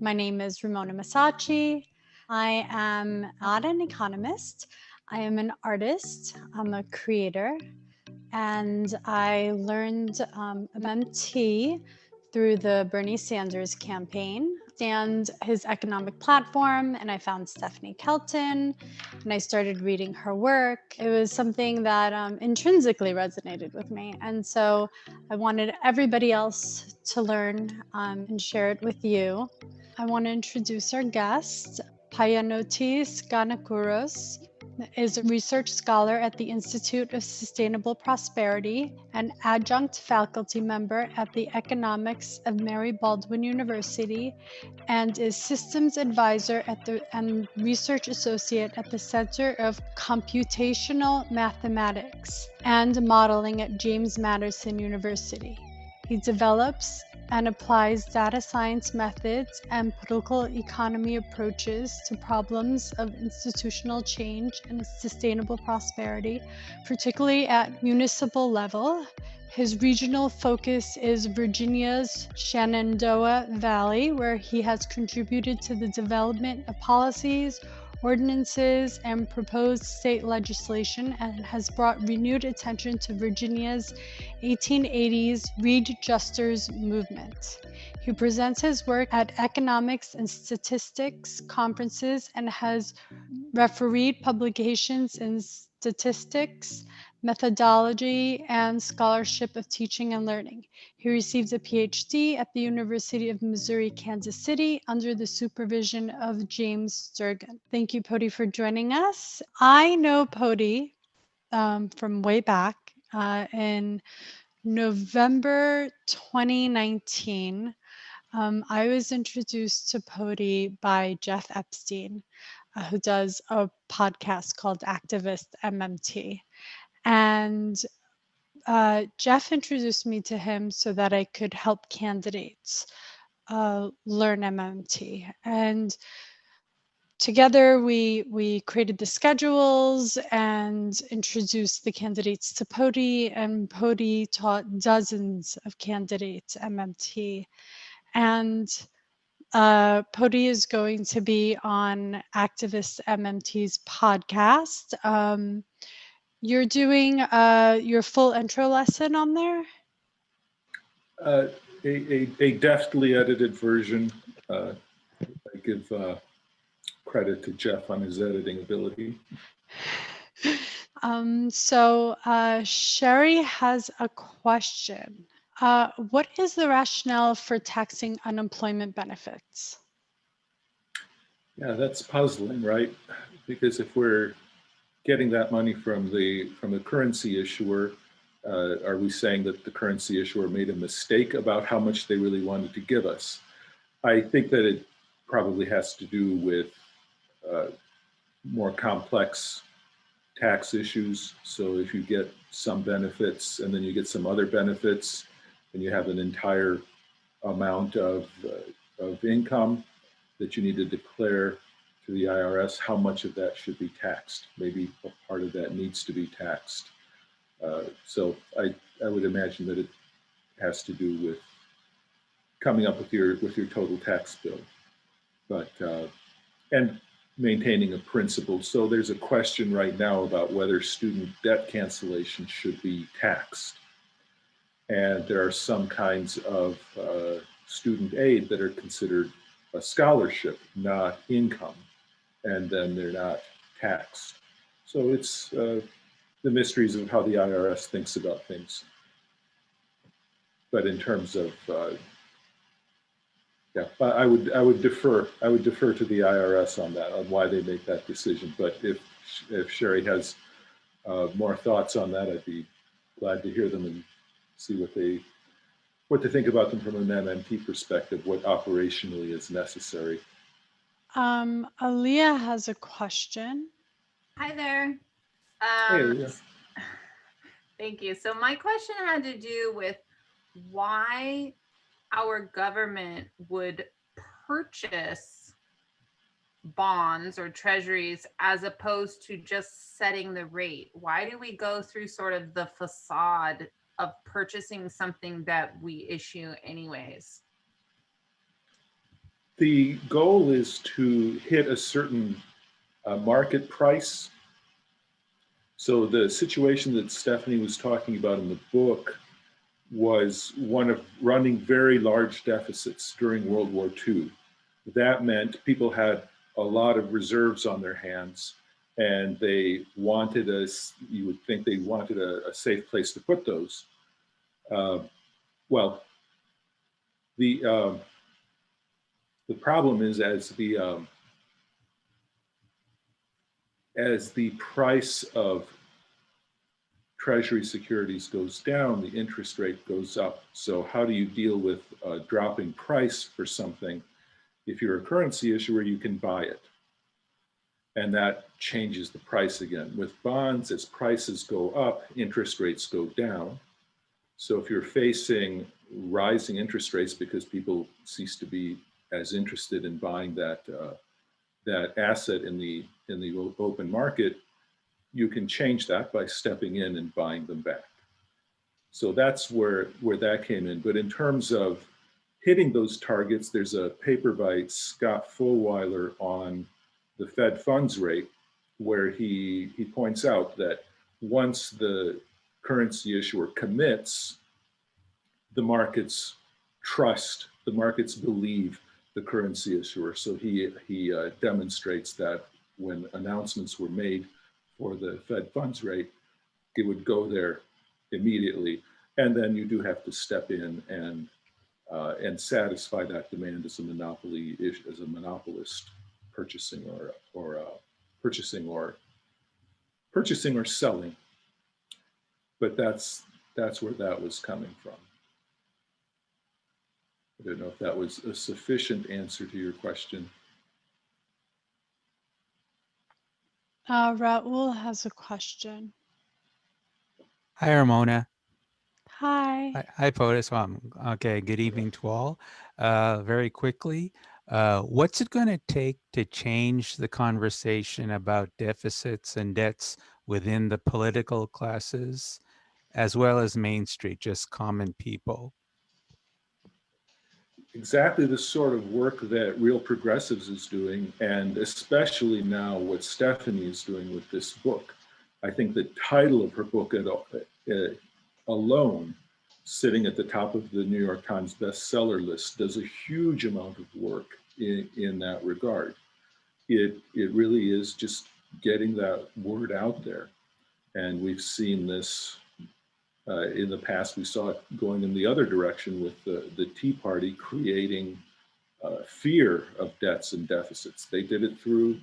My name is Ramona Masacci. I am not an economist. I am an artist. I'm a creator. And I learned MMT through the Bernie Sanders campaign and his economic platform. And I found Stephanie Kelton and I started reading her work. It was something that intrinsically resonated with me. And so I wanted everybody else to learn and share it with you. I want to introduce our guest. Panayotis Giannakouros is a research scholar at the Institute of Sustainable Prosperity and adjunct faculty member at the Economics of Mary Baldwin University and is systems advisor and research associate at the Center of Computational Mathematics and Modeling at James Madison University. He develops and applies data science methods and political economy approaches to problems of institutional change and sustainable prosperity, particularly at municipal level. His regional focus is Virginia's Shenandoah Valley, where he has contributed to the development of policies, ordinances, and proposed state legislation, and has brought renewed attention to Virginia's 1880s Reed Justers movement. He presents his work at economics and statistics conferences and has refereed publications in statistics, methodology, and scholarship of teaching and learning. He received a PhD at the University of Missouri, Kansas City under the supervision of James Sturgeon. Thank you, Podi, for joining us. I know Podi from way back in November 2019. I was introduced to Podi by Jeff Epstein, who does a podcast called Activist MMT. And Jeff introduced me to him so that I could help candidates learn MMT. And together we created the schedules and introduced the candidates to Podi, and Podi taught dozens of candidates MMT. And Podi is going to be on Activist MMT's podcast. You're doing your full intro lesson on there? A deftly edited version. I give credit to Jeff on his editing ability. So Sherry has a question. What is the rationale for taxing unemployment benefits? Yeah, that's puzzling, right? Because if we're getting that money from the currency issuer, are we saying that the currency issuer made a mistake about how much they really wanted to give us? I think that it probably has to do with more complex tax issues. So if you get some benefits and then you get some other benefits, and you have an entire amount of income that you need to declare to the IRS, how much of that should be taxed? Maybe a part of that needs to be taxed. So I would imagine that it has to do with coming up with your total tax bill, but and maintaining a principle. So there's a question right now about whether student debt cancellation should be taxed. And there are some kinds of student aid that are considered a scholarship, not income, and then they're not taxed. So it's the mysteries of how the IRS thinks about things. But in terms of, yeah, I would defer to the IRS on that, on why they make that decision. But if Sherry has more thoughts on that, I'd be glad to hear them and see what to think about them from an MMT perspective, what operationally is necessary. Aaliyah has a question. Hi there. Hey, Aaliyah. Thank you. So my question had to do with why our government would purchase bonds or treasuries as opposed to just setting the rate. Why do we go through sort of the facade of purchasing something that we issue anyways? The goal is to hit a certain market price. So the situation that Stephanie was talking about in the book was one of running very large deficits during World War II. That meant people had a lot of reserves on their hands, and they wanted you would think they wanted a safe place to put those. Well, the problem is as the price of Treasury securities goes down, the interest rate goes up. So how do you deal with a dropping price for something? If you're a currency issuer, you can buy it. And that changes the price again. With bonds, as prices go up, interest rates go down. So if you're facing rising interest rates because people cease to be as interested in buying that asset in the open market, you can change that by stepping in and buying them back. So that's where that came in. But in terms of hitting those targets, there's a paper by Scott Fullwiler on the Fed funds rate, where he points out that once the currency issuer commits, the markets trust, the markets believe the currency issuer. So he demonstrates that when announcements were made for the Fed funds rate, it would go there immediately. And then you do have to step in and satisfy that demand as a monopolist purchasing or selling. But that's where that was coming from. I don't know if that was a sufficient answer to your question. Raul has a question. Hi, Ramona. Hi. Hi, Podi. Okay, good evening to all. Very quickly, what's it going to take to change the conversation about deficits and debts within the political classes, as well as Main Street, just common people? Exactly the sort of work that Real Progressives is doing, and especially now what Stephanie is doing with this book. I think the title of her book alone, sitting at the top of the New York Times bestseller list, does a huge amount of work in that regard. It really is just getting that word out there. And we've seen this in the past. We saw it going in the other direction with the Tea Party creating fear of debts and deficits. They did it through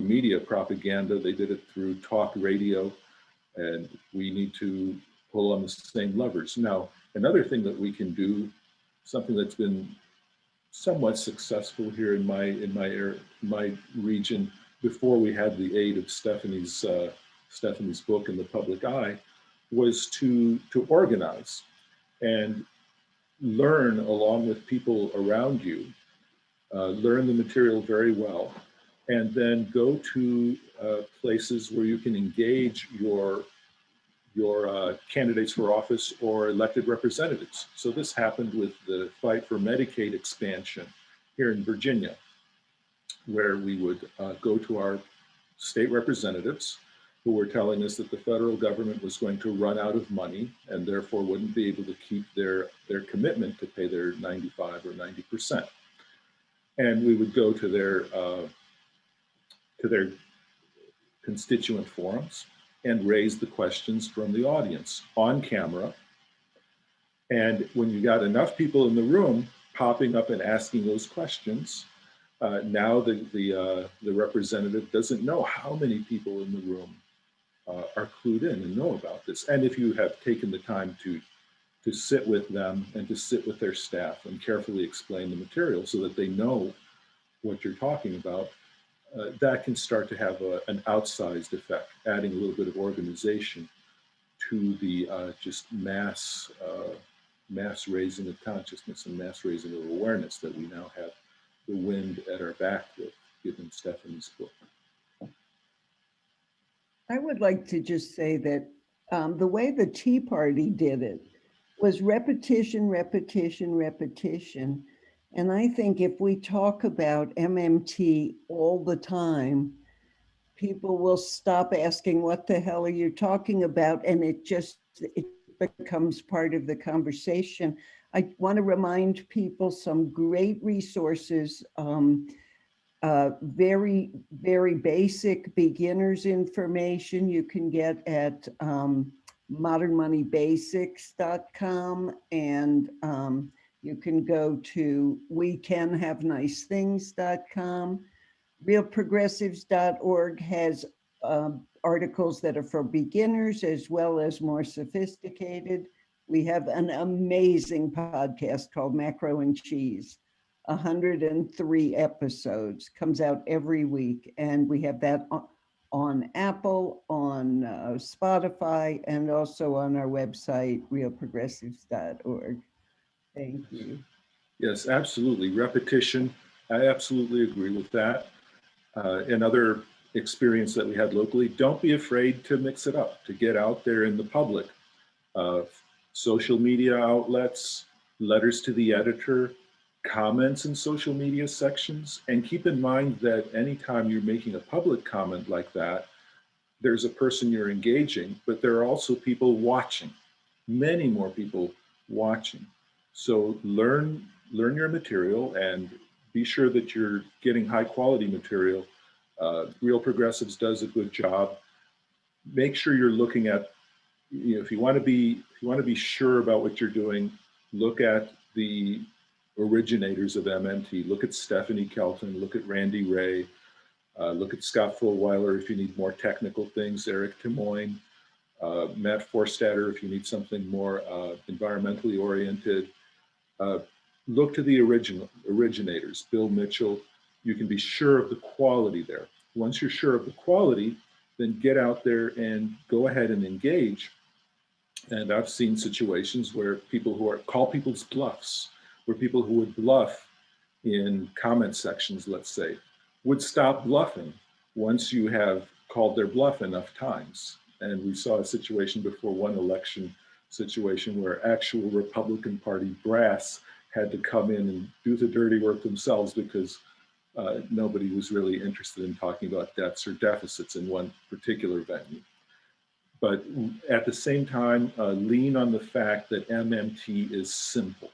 media propaganda. They did it through talk radio, and we need to pull on the same levers. Now, another thing that we can do, something that's been somewhat successful here in my region before we had the aid of Stephanie's book in the public eye, was to organize and learn along with people around you, learn the material very well, and then go to places where you can engage your candidates for office or elected representatives. So this happened with the fight for Medicaid expansion here in Virginia, where we would go to our state representatives who were telling us that the federal government was going to run out of money and therefore wouldn't be able to keep their commitment to pay their 95 or 90%. And we would go to their constituent forums and raise the questions from the audience on camera. And when you got enough people in the room popping up and asking those questions, now the representative doesn't know how many people in the room are clued in and know about this. And if you have taken the time to sit with them and to sit with their staff and carefully explain the material so that they know what you're talking about, that can start to have an outsized effect, adding a little bit of organization to the just mass raising of consciousness and mass raising of awareness that we now have the wind at our back with, given Stephanie's book. I would like to just say that the way the Tea Party did it was repetition, repetition, repetition. And I think if we talk about MMT all the time, people will stop asking, what the hell are you talking about? And it becomes part of the conversation. I want to remind people some great resources, very, very basic beginners information you can get at modernmoneybasics.com, and you can go to wecanhaveniceThings.com. Realprogressives.org has articles that are for beginners as well as more sophisticated. We have an amazing podcast called Macro and Cheese, 103 episodes, comes out every week. And we have that on Apple, on Spotify, and also on our website, realprogressives.org. Thank you. Yes, absolutely. Repetition. I absolutely agree with that. Another experience that we had locally, don't be afraid to mix it up, to get out there in the public. Social media outlets, letters to the editor, comments in social media sections. And keep in mind that anytime you're making a public comment like that, there's a person you're engaging, but there are also people watching, many more people watching. So learn your material and be sure that you're getting high quality material. Real Progressives does a good job. Make sure you're looking at, if you want to be sure about what you're doing, look at the originators of MMT. Look at Stephanie Kelton, look at Randy Ray, look at Scott Fullweiler if you need more technical things, Eric Timoyne, Matt Forstatter if you need something more environmentally oriented. Look to the originators, Bill Mitchell. You can be sure of the quality there. Once you're sure of the quality, then get out there and go ahead and engage. And I've seen situations where people who call people's bluffs, where people who would bluff in comment sections, let's say, would stop bluffing once you have called their bluff enough times. And we saw a situation before one election situation where actual Republican Party brass had to come in and do the dirty work themselves because nobody was really interested in talking about debts or deficits in one particular venue. But at the same time, lean on the fact that MMT is simple.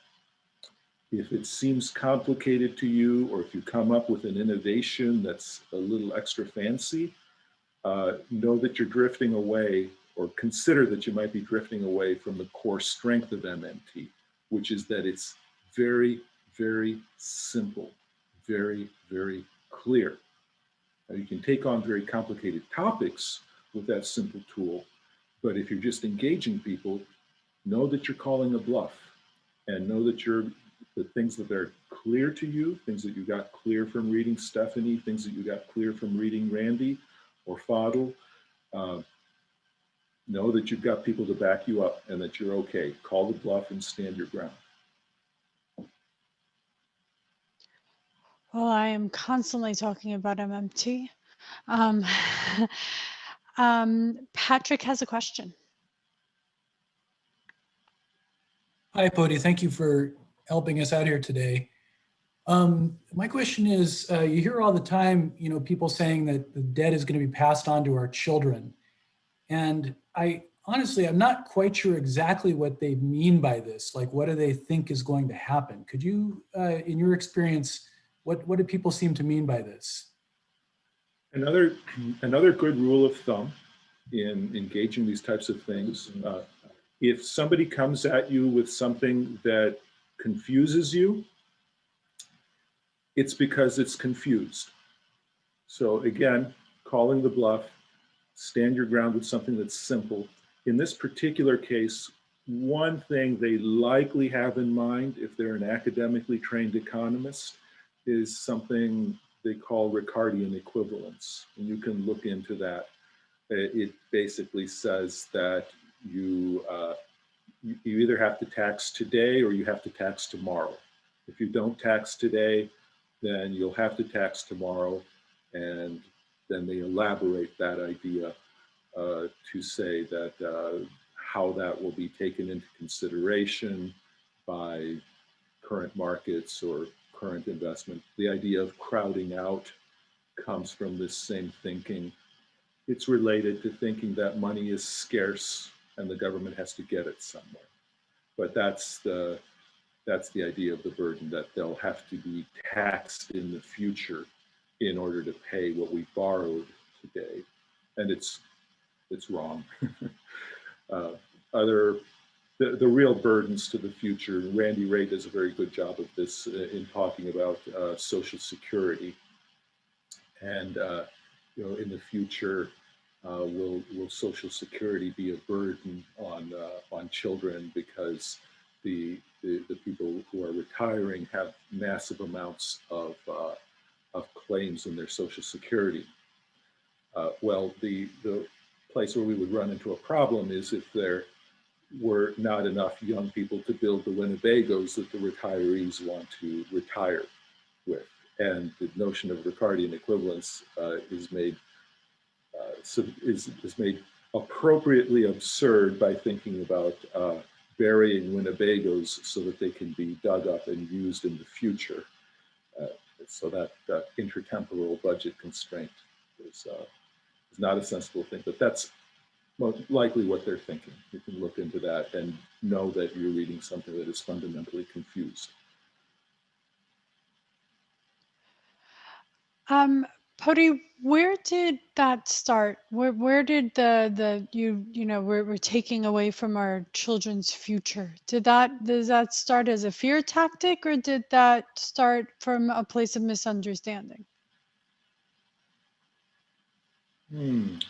If it seems complicated to you, or if you come up with an innovation that's a little extra fancy, know that you're drifting away, or consider that you might be drifting away from the core strength of MMT, which is that it's very, very simple, very, very clear. Now, you can take on very complicated topics with that simple tool, but if you're just engaging people, know that you're calling a bluff, and know that the things that are clear to you, things that you got clear from reading Stephanie, things that you got clear from reading Randy or Fadl, know that you've got people to back you up and that you're okay. Call the bluff and stand your ground. Well, I am constantly talking about MMT. Patrick has a question. Hi, Podi. Thank you for helping us out here today. My question is, you hear all the time, people saying that the debt is going to be passed on to our children. And I'm not quite sure exactly what they mean by this. Like, what do they think is going to happen? Could you, in your experience, what do people seem to mean by this? Another good rule of thumb in engaging these types of things, if somebody comes at you with something that confuses you, it's because it's confused. So again, calling the bluff, stand your ground with something that's simple. In this particular case, one thing they likely have in mind, if they're an academically trained economist, is something they call Ricardian equivalence. And you can look into that. It basically says that you either have to tax today or you have to tax tomorrow. If you don't tax today, then you'll have to tax tomorrow. And then they elaborate that idea to say that how that will be taken into consideration by current markets or current investment. The idea of crowding out comes from this same thinking. It's related to thinking that money is scarce and the government has to get it somewhere. But that's the idea of the burden, that they'll have to be taxed in the future in order to pay what we borrowed today. And it's wrong. The real burdens to the future, Randy Ray does a very good job of this in talking about Social Security. And in the future, will Social Security be a burden on children because the people who are retiring have massive amounts of claims in their Social Security? Well, the place where we would run into a problem is if there were not enough young people to build the Winnebagos that the retirees want to retire with. And the notion of Ricardian equivalence is made appropriately absurd by thinking about burying Winnebagos so that they can be dug up and used in the future. So that intertemporal budget constraint is not a sensible thing, but that's most likely what they're thinking. You can look into that and know that you're reading something that is fundamentally confused. Podi, where did that start? Where did we're taking away from our children's future? Does that start as a fear tactic, or did that start from a place of misunderstanding?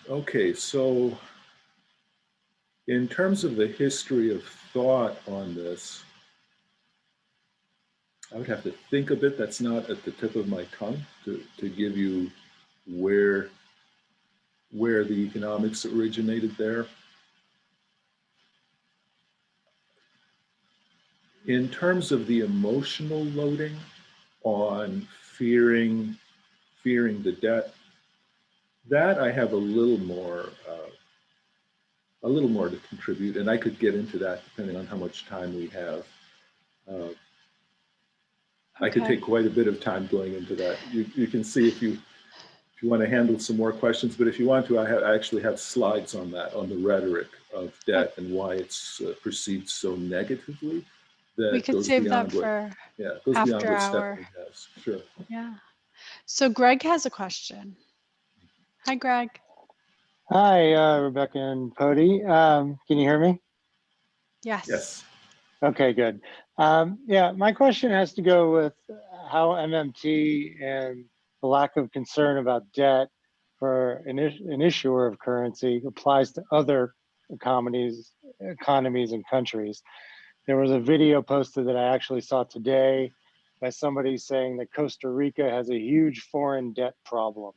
Okay, so in terms of the history of thought on this, I would have to think a bit. That's not at the tip of my tongue to give you where the economics originated there. In terms of the emotional loading on fearing the debt, that I have a little more to contribute, and I could get into that depending on how much time we have. I could take quite a bit of time going into that. You can see if you want to handle some more questions, but if you want to, I actually have slides on that, on the rhetoric of debt and why it's perceived so negatively. That we could save that for after hour. Stephanie has. Sure. Yeah. So Greg has a question. Hi, Greg. Hi, Rebecca and Podi. Can you hear me? Yes. Yes. Okay, good. Yeah, my question has to go with how MMT and the lack of concern about debt for an issuer of currency applies to other economies and countries. There was a video posted that I actually saw today by somebody saying that Costa Rica has a huge foreign debt problem,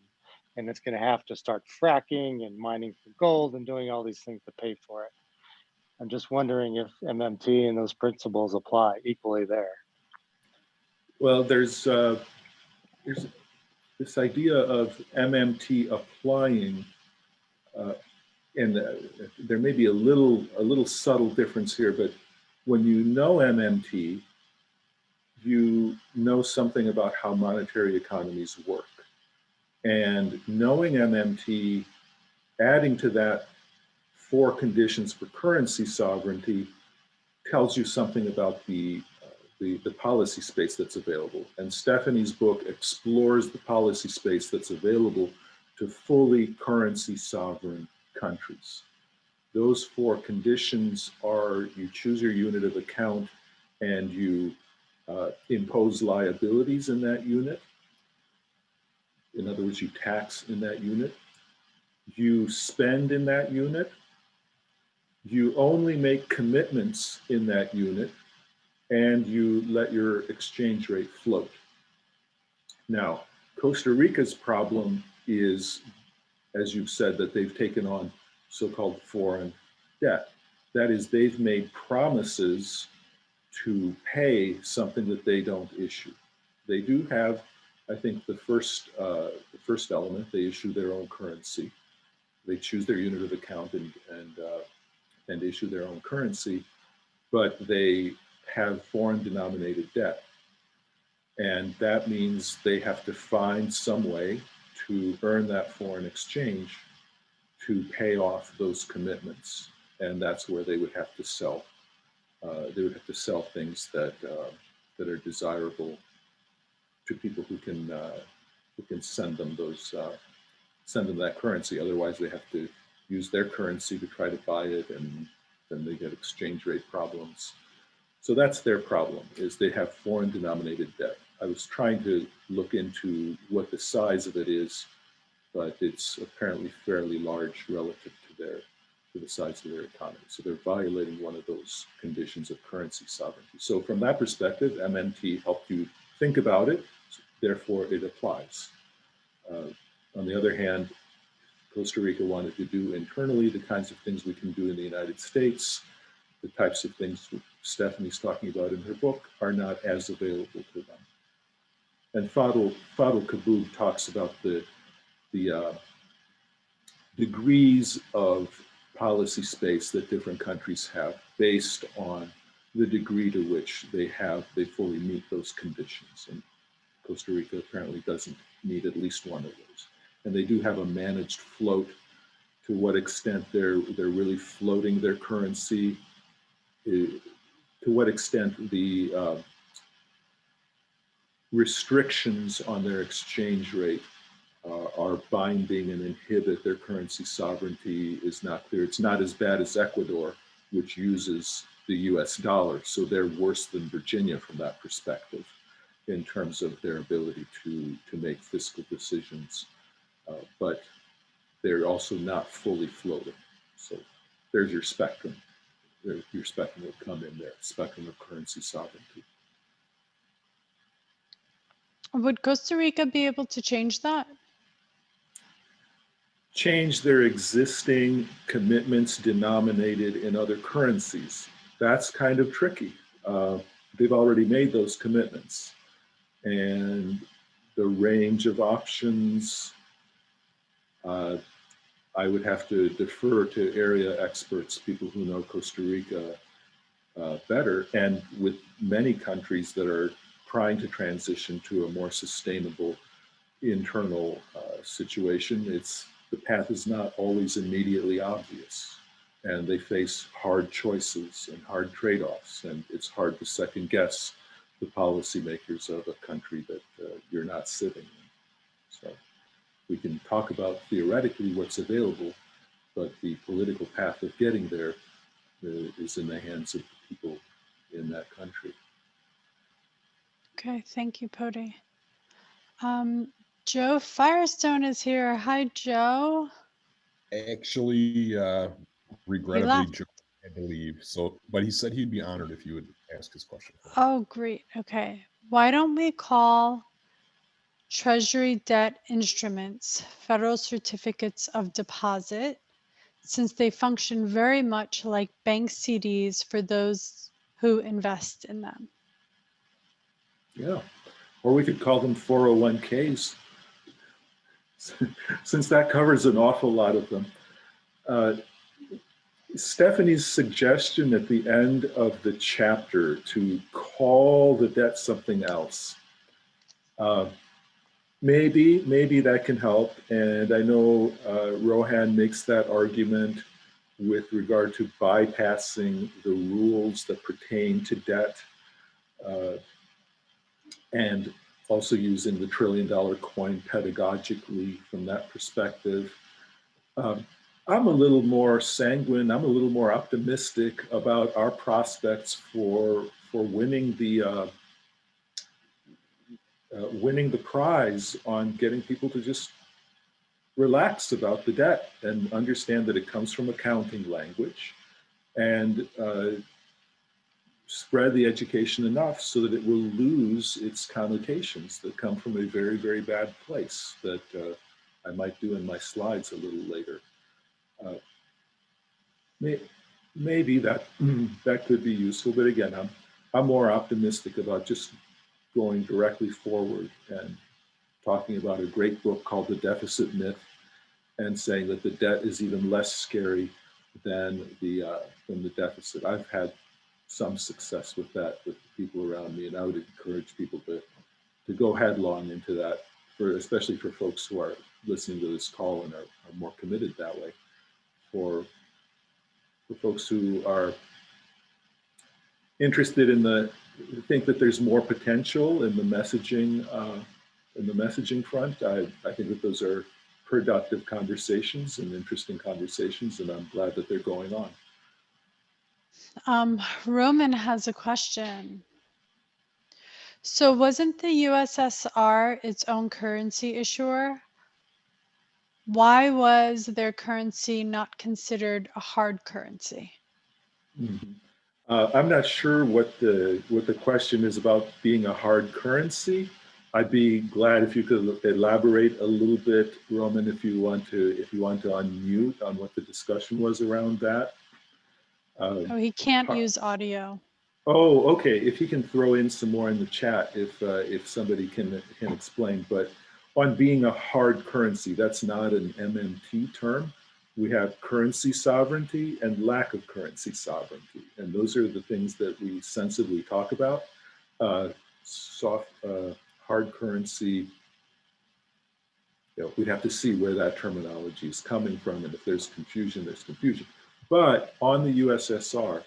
and it's going to have to start fracking and mining for gold and doing all these things to pay for it. I'm just wondering if MMT and those principles apply equally there. Well, there's this idea of MMT applying, and there may be a little subtle difference here, but when you know MMT, you know something about how monetary economies work. And knowing MMT, adding to that 4 conditions for currency sovereignty, tells you something about the policy space that's available. And Stephanie's book explores the policy space that's available to fully currency sovereign countries. Those 4 conditions are: you choose your unit of account and you impose liabilities in that unit. In other words, you tax in that unit. You spend in that unit. You only make commitments in that unit, and you let your exchange rate float. Now, Costa Rica's problem is, as you've said, that they've taken on so-called foreign debt. That is, they've made promises to pay something that they don't issue. They do have, I think, the first element. They issue their own currency. They choose their unit of account and issue their own currency, but they have foreign denominated debt. And that means they have to find some way to earn that foreign exchange to pay off those commitments. And that's where they would have to sell. They would have to sell things that are desirable to people who can send them that currency. Otherwise, they have to use their currency to try to buy it, and then they get exchange rate problems. So that's their problem, is they have foreign denominated debt. I was trying to look into what the size of it is, but it's apparently fairly large relative to the size of their economy. So they're violating one of those conditions of currency sovereignty. So from that perspective, MMT helped you think about it, therefore it applies. On the other hand, Costa Rica wanted to do internally the kinds of things we can do in the United States. The types of things Stephanie's talking about in her book are not as available to them. And Fadl Kaboub talks about the degrees of policy space that different countries have based on the degree to which they fully meet those conditions. And Costa Rica apparently doesn't meet at least one of those. And they do have a managed float. To what extent they're really floating their currency, to what extent the restrictions on their exchange rate are binding and inhibit their currency sovereignty is not clear. It's not as bad as Ecuador, which uses the US dollar. So they're worse than Virginia from that perspective in terms of their ability to make fiscal decisions. But they're also not fully floating. So there's your spectrum. Your spectrum would come in there, spectrum of currency sovereignty. Would Costa Rica be able to change that? Change their existing commitments denominated in other currencies. That's kind of tricky. They've already made those commitments, and the range of options, I would have to defer to area experts, people who know Costa Rica better, and with many countries that are trying to transition to a more sustainable internal situation, the path is not always immediately obvious, and they face hard choices and hard trade-offs, and it's hard to second guess the policymakers of a country that you're not sitting in. So we can talk about theoretically what's available, but the political path of getting there is in the hands of the people in that country. Okay, thank you, Podi. Joe Firestone is here. Hi, Joe. Actually, regrettably, Joe had to leave. So, but he said he'd be honored if you would ask his question. Oh, great. Okay. Why don't we call Treasury debt instruments federal certificates of deposit, since they function very much like bank CDs for those who invest in them? Yeah, or we could call them 401ks, since that covers an awful lot of them. Stephanie's suggestion at the end of the chapter to call the debt something else, maybe that can help. And I know Rohan makes that argument with regard to bypassing the rules that pertain to debt, and also using the $1 trillion coin pedagogically from that perspective. I'm a little more sanguine, I'm a little more optimistic about our prospects for winning the prize on getting people to just relax about the debt and understand that it comes from accounting language, and spread the education enough so that it will lose its connotations that come from a very, very bad place that I might do in my slides a little later. Maybe that could be useful, but again, I'm more optimistic about just going directly forward and talking about a great book called The Deficit Myth, and saying that the debt is even less scary than the deficit. I've had some success with that with people around me, and I would encourage people to go headlong into that, especially for folks who are listening to this call and are more committed that way. For folks who are interested in think that there's more potential in the messaging front, I think that those are productive conversations and interesting conversations, and I'm glad that they're going on. Roman has a question. So wasn't the USSR its own currency issuer? Why was their currency not considered a hard currency? Mm-hmm. I'm not sure what the question is about being a hard currency. I'd be glad if you could elaborate a little bit, Roman, if you want to unmute on what the discussion was around that. Oh, he can't use audio. Oh, okay. If he can throw in some more in the chat, if somebody can explain. But on being a hard currency, that's not an MMT term. We have currency sovereignty and lack of currency sovereignty, and those are the things that we sensibly talk about. Hard currency. We'd have to see where that terminology is coming from, and if there's confusion, there's confusion. But on the USSR,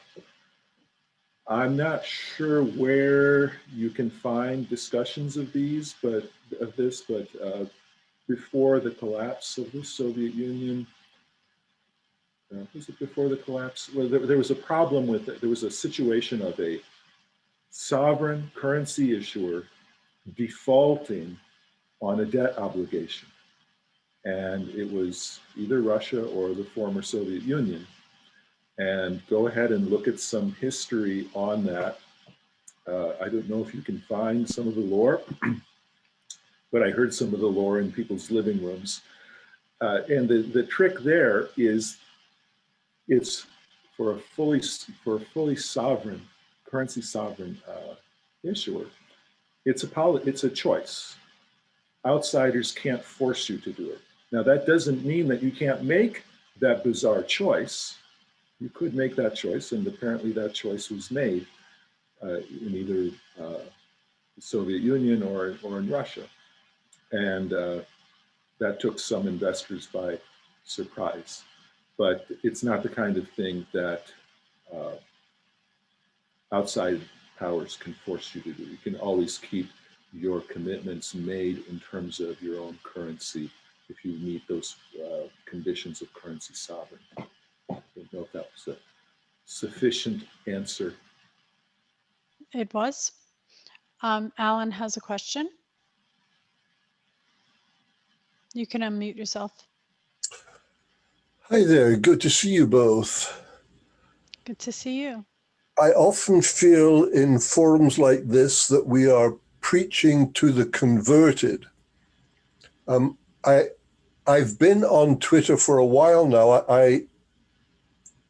I'm not sure where you can find discussions of this, but before the collapse of the Soviet Union, was it before the collapse? Well, there was a problem with it. There was a situation of a sovereign currency issuer defaulting on a debt obligation. And it was either Russia or the former Soviet Union. And go ahead and look at some history on that. I don't know if you can find some of the lore, but I heard some of the lore in people's living rooms. And the trick there is, it's for a fully sovereign, currency sovereign issuer, it's a choice. Outsiders can't force you to do it. Now that doesn't mean that you can't make that bizarre choice. You could make that choice, and apparently that choice was made in either the Soviet Union or in Russia. And that took some investors by surprise. But it's not the kind of thing that outside powers can force you to do. You can always keep your commitments made in terms of your own currency if you meet those conditions of currency sovereignty. I don't know if that was a sufficient answer. It was. Alan has a question. You can unmute yourself. Hi there, good to see you both. Good to see you. I often feel in forums like this that we are preaching to the converted. I've been on Twitter for a while now.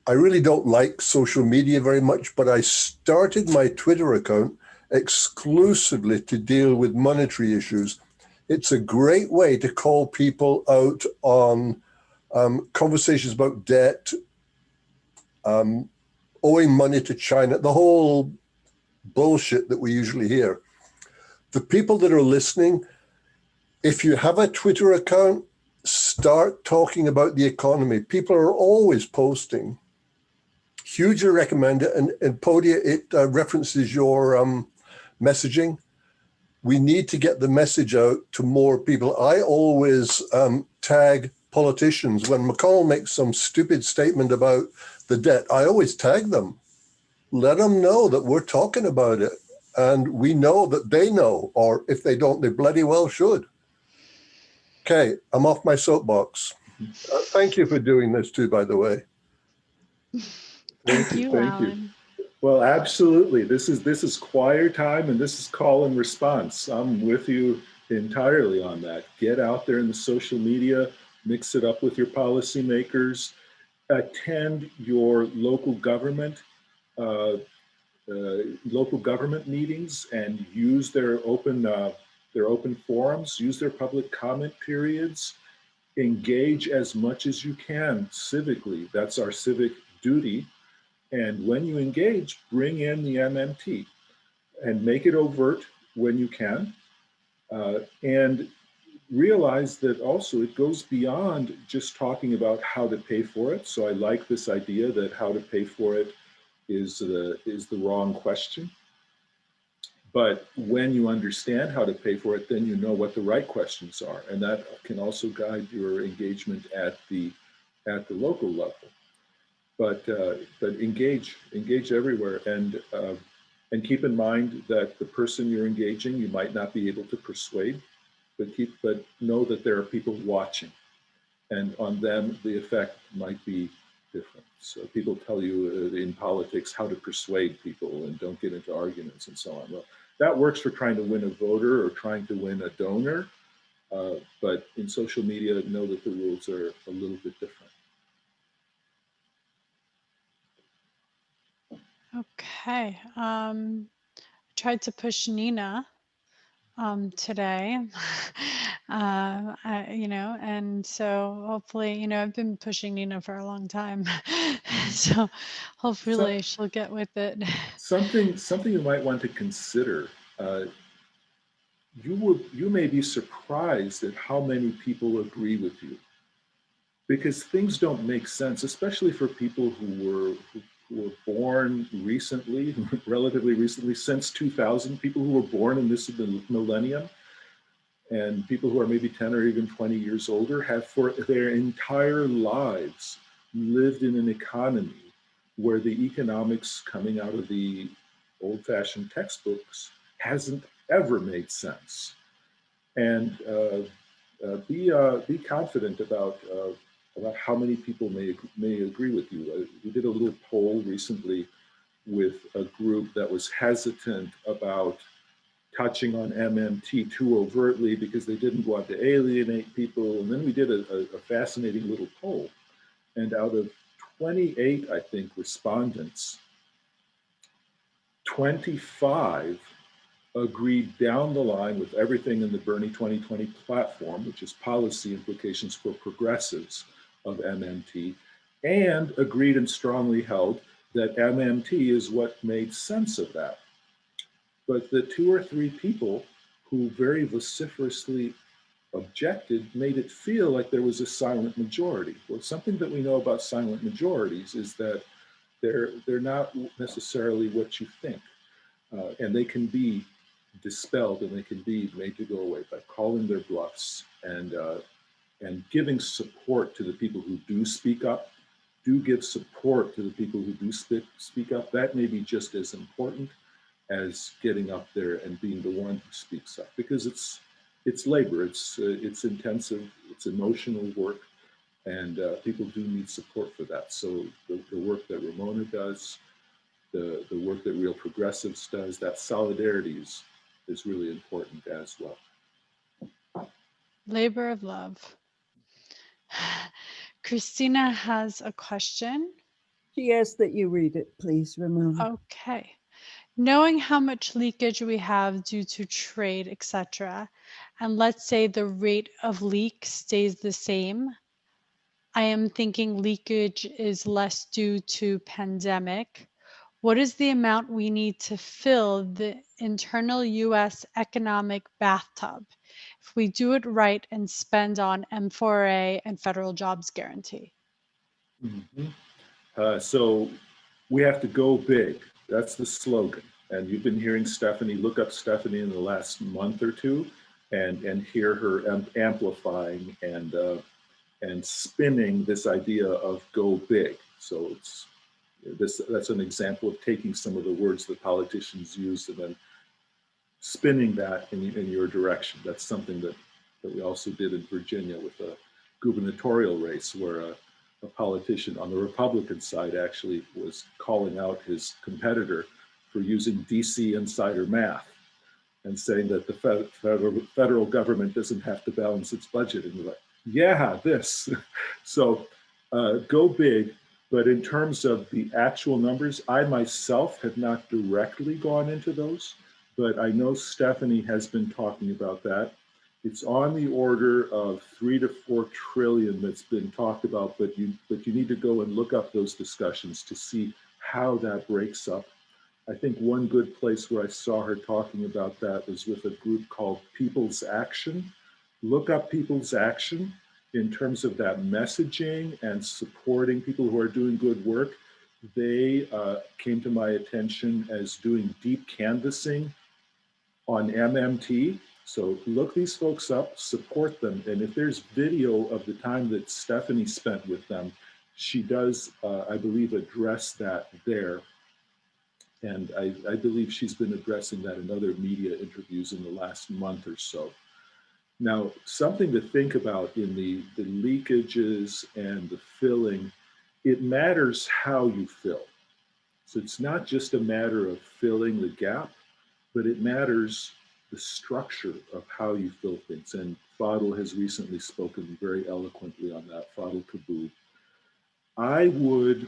I really don't like social media very much, but I started my Twitter account exclusively to deal with monetary issues. It's a great way to call people out on conversations about debt, owing money to China, the whole bullshit that we usually hear. The people that are listening, if you have a Twitter account, start talking about the economy. People are always posting. Hugely recommend it. And Podi, it references your messaging. We need to get the message out to more people. I always tag politicians. When McConnell makes some stupid statement about the debt, I always tag them. Let them know that we're talking about it. And we know that they know, or if they don't, they bloody well should. Okay, I'm off my soapbox. Thank you for doing this too, by the way. Thank you, Thank Alan. you. Well, absolutely. This is choir time, and this is call and response. I'm with you entirely on that. Get out there in the social media, mix it up with your policymakers, attend your local government meetings, and use their open forums, use their public comment periods, engage as much as you can civically. That's our civic duty. And when you engage, bring in the MMT and make it overt when you can. And realize that also it goes beyond just talking about how to pay for it. So I like this idea that how to pay for it is the wrong question. But when you understand how to pay for it, then you know what the right questions are, and that can also guide your engagement at the local level. But engage everywhere, and keep in mind that the person you're engaging, you might not be able to persuade, but know that there are people watching, and on them the effect might be different. So people tell you in politics how to persuade people and don't get into arguments and so on. Well, that works for trying to win a voter or trying to win a donor, but in social media, know that the rules are a little bit different. Okay. Tried to push Nina today, and so hopefully, I've been pushing Nina for a long time, so hopefully she'll get with it. Something you might want to consider. You may be surprised at how many people agree with you, because things don't make sense, especially for people who were born recently, relatively recently, since 2000, people who were born in this millennium, and people who are maybe 10 or even 20 years older have for their entire lives lived in an economy where the economics coming out of the old-fashioned textbooks hasn't ever made sense. And be confident about how many people may agree with you. We did a little poll recently with a group that was hesitant about touching on MMT too overtly because they didn't want to alienate people. And then we did a fascinating little poll. And out of 28, I think, respondents, 25 agreed down the line with everything in the Bernie 2020 platform, which is policy implications for progressives of MMT, and agreed and strongly held that MMT is what made sense of that. But the 2 or 3 people who very vociferously objected made it feel like there was a silent majority. Well, something that we know about silent majorities is that they're not necessarily what you think, and they can be dispelled and they can be made to go away by calling their bluffs and giving support to the people who do speak up. Do give support to the people who do speak up. That may be just as important as getting up there and being the one who speaks up, because it's labor, it's intensive, it's emotional work, and people do need support for that. So the work that Ramona does, the work that Real Progressives does, that solidarity is really important as well. Labor of love. Christina has a question. She asked that you read it, please, Ramona. Okay. Knowing how much leakage we have due to trade, etc., and let's say the rate of leak stays the same, I am thinking leakage is less due to pandemic. What is the amount we need to fill the internal US economic bathtub if we do it right and spend on M4A and federal jobs guarantee? Mm-hmm. So we have to go big. That's the slogan. And you've been hearing Stephanie, look up Stephanie in the last month or two and hear her amplifying and spinning this idea of go big. So that's an example of taking some of the words that politicians use and then spinning that in your direction. That's something that we also did in Virginia with a gubernatorial race where a politician on the Republican side actually was calling out his competitor for using DC insider math and saying that the federal government doesn't have to balance its budget. And we're like, yeah, this. So go big. But in terms of the actual numbers, I myself have not directly gone into those, but I know Stephanie has been talking about that. It's on the order of 3 to 4 trillion that's been talked about, but you need to go and look up those discussions to see how that breaks up I think one good place where I saw her talking about that was with a group called People's Action. Look up People's Action in terms of that messaging and supporting people who are doing good work. They came to my attention as doing deep canvassing on MMT. So look these folks up, support them. And if there's video of the time that Stephanie spent with them, she does, I believe, address that there. And I believe she's been addressing that in other media interviews in the last month or so. Now, something to think about in the leakages and the filling, it matters how you fill. So it's not just a matter of filling the gap, but it matters the structure of how you fill things. And Fadl has recently spoken very eloquently on that, Fadl Kaboub. I would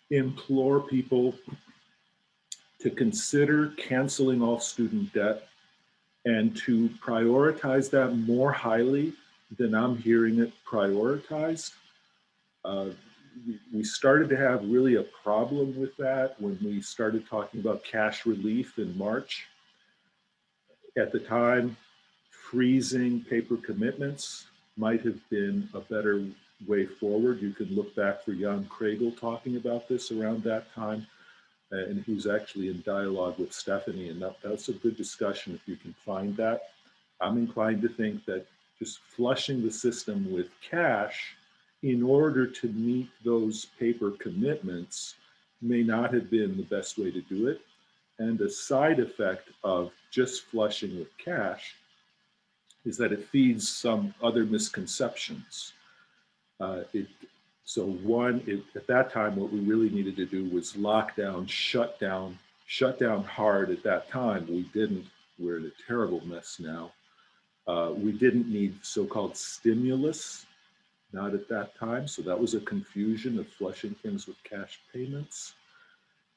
implore people to consider canceling all student debt and to prioritize that more highly than I'm hearing it prioritized. We started to have really a problem with that when we started talking about cash relief in March. At the time, freezing paper commitments might have been a better way forward. You could look back for Jan Kregel talking about this around that time. And he was actually in dialogue with Stephanie, and that's a good discussion if you can find that. I'm inclined to think that just flushing the system with cash in order to meet those paper commitments may not have been the best way to do it. And a side effect of just flushing with cash is that it feeds some other misconceptions. So one, at that time, what we really needed to do was lock down, shut down hard at that time. We didn't. We're in a terrible mess now. We didn't need so-called stimulus, not at that time. So that was a confusion of flushing things with cash payments.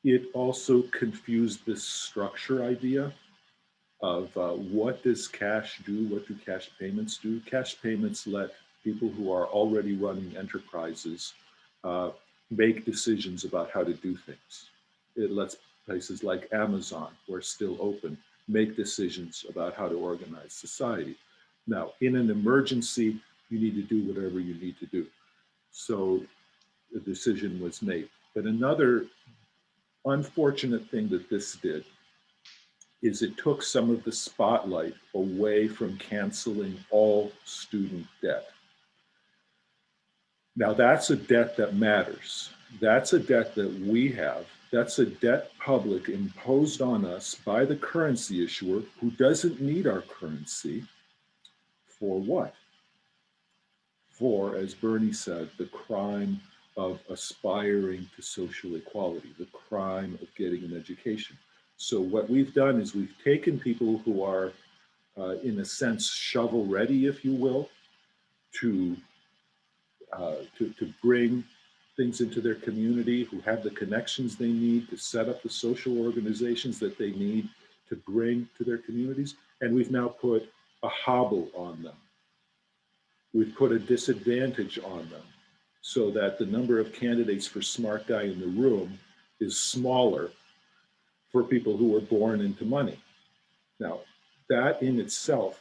It also confused this structure idea of what does cash do? What do cash payments do? Cash payments let people who are already running enterprises make decisions about how to do things. It lets places like Amazon, who are still open, make decisions about how to organize society. Now, in an emergency, you need to do whatever you need to do. So the decision was made. But another unfortunate thing that this did is it took some of the spotlight away from canceling all student debt. Now that's a debt that matters. That's a debt that we have. That's a debt public imposed on us by the currency issuer who doesn't need our currency. For what? For, as Bernie said, the crime of aspiring to social equality, the crime of getting an education. So what we've done is we've taken people who are, in a sense, shovel ready, if you will, to bring things into their community, who have the connections they need to set up the social organizations that they need to bring to their communities. And we've now put a hobble on them. We've put a disadvantage on them so that the number of candidates for smart guy in the room is smaller for people who were born into money. Now, that in itself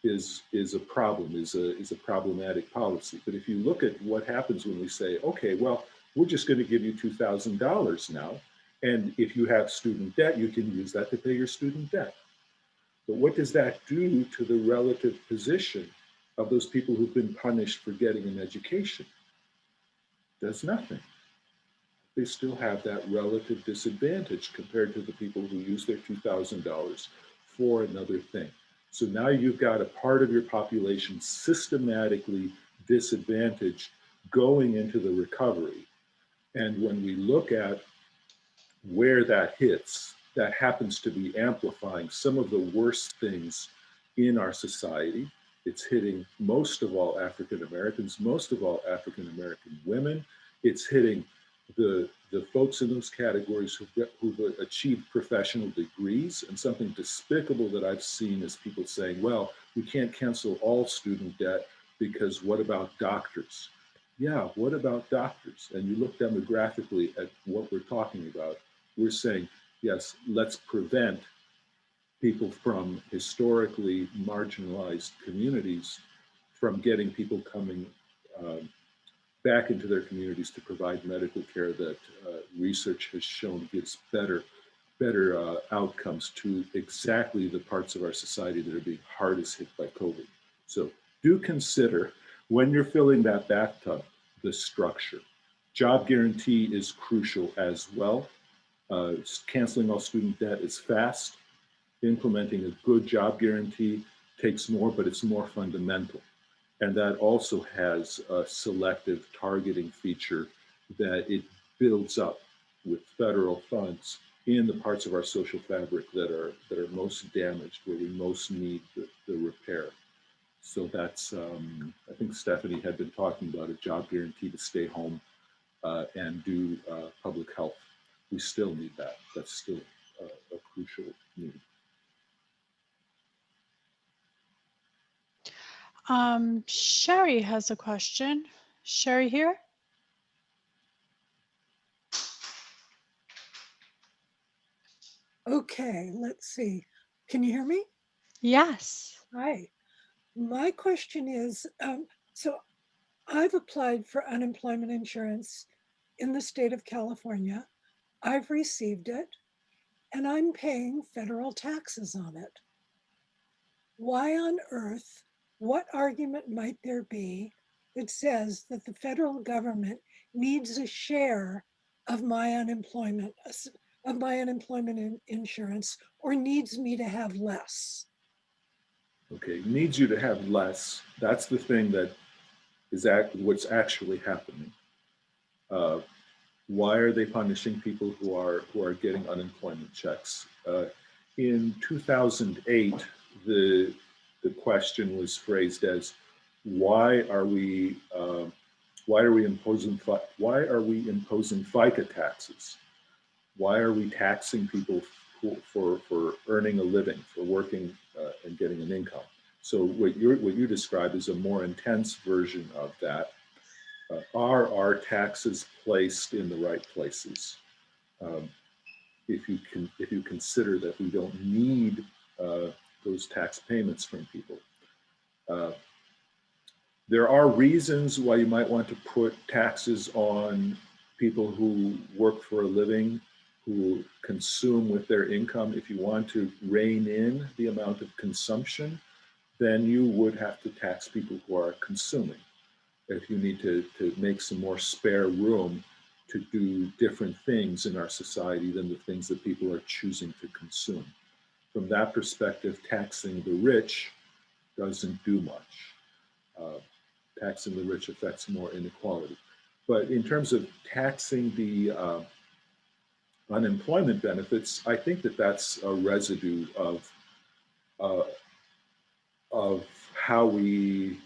is a problem, is a problematic policy. But if you look at what happens when we say, okay, well, we're just going to give you $2,000 now, and if you have student debt, you can use that to pay your student debt. But what does that do to the relative position of those people who've been punished for getting an education? Does nothing. They still have that relative disadvantage compared to the people who use their $2,000 for another thing. So now you've got a part of your population systematically disadvantaged going into the recovery. And when we look at where that hits, that happens to be amplifying some of the worst things in our society. It's hitting most of all African Americans, most of all African American women. It's hitting the folks in those categories who've achieved professional degrees. And something despicable that I've seen is people saying, well, we can't cancel all student debt because what about doctors? Yeah, what about doctors? And you look demographically at what we're talking about. We're saying yes, let's prevent people from historically marginalized communities from getting people coming back into their communities to provide medical care that research has shown gives better outcomes to exactly the parts of our society that are being hardest hit by COVID. So do consider, when you're filling that bathtub, the structure. Job guarantee is crucial as well. Canceling all student debt is fast. Implementing a good job guarantee takes more, but it's more fundamental. And that also has a selective targeting feature that it builds up with federal funds in the parts of our social fabric that are most damaged, where we most need the repair. So that's, I think Stephanie had been talking about a job guarantee to stay home and do public health. We still need that. That's still a crucial need. Sherry has a question. Sherry here? Okay, let's see. Can you hear me? Yes. Hi. My question is, so I've applied for unemployment insurance in the state of California. I've received it, and I'm paying federal taxes on it. Why on earth, what argument might there be that says that the federal government needs a share of my unemployment insurance, or needs me to have less? Okay, needs you to have less. That's the thing that is what's actually happening. Why are they punishing people who are getting unemployment checks? In 2008, the question was phrased as, why are we imposing FICA taxes? Why are we taxing people for earning a living, for working and getting an income? So what you described is a more intense version of that. Are our taxes placed in the right places? If you consider that we don't need those tax payments from people. There are reasons why you might want to put taxes on people who work for a living, who consume with their income. If you want to rein in the amount of consumption, then you would have to tax people who are consuming. If you need to make some more spare room to do different things in our society than the things that people are choosing to consume. From that perspective, taxing the rich doesn't do much. Taxing the rich affects more inequality. But in terms of taxing the unemployment benefits, I think that that's a residue of how we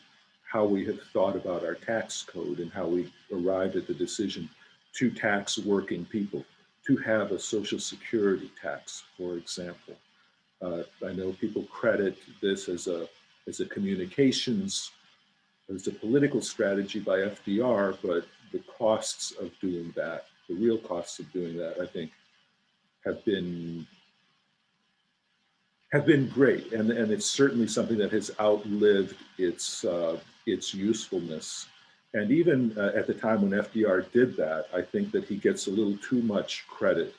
have thought about our tax code and how we arrived at the decision to tax working people, to have a Social Security tax, for example. I know people credit this as a communications, as a political strategy by FDR, but the costs of doing that, the real costs of doing that, I think, have been great, and it's certainly something that has outlived its usefulness. And even at the time when FDR did that, I think that he gets a little too much credit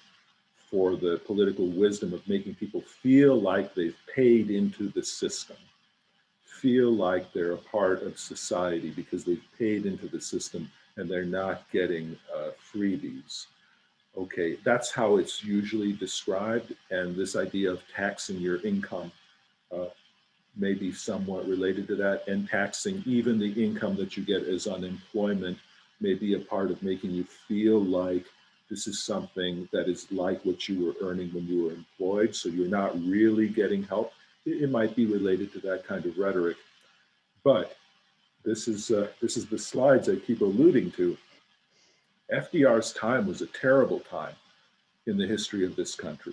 for the political wisdom of making people feel like they've paid into the system, feel like they're a part of society because they've paid into the system and they're not getting freebies. Okay, that's how it's usually described, and this idea of taxing your income may be somewhat related to that, and taxing even the income that you get as unemployment may be a part of making you feel like this is something that is like what you were earning when you were employed, so you're not really getting help. It might be related to that kind of rhetoric, but this is the slides I keep alluding to. FDR's time was a terrible time in the history of this country.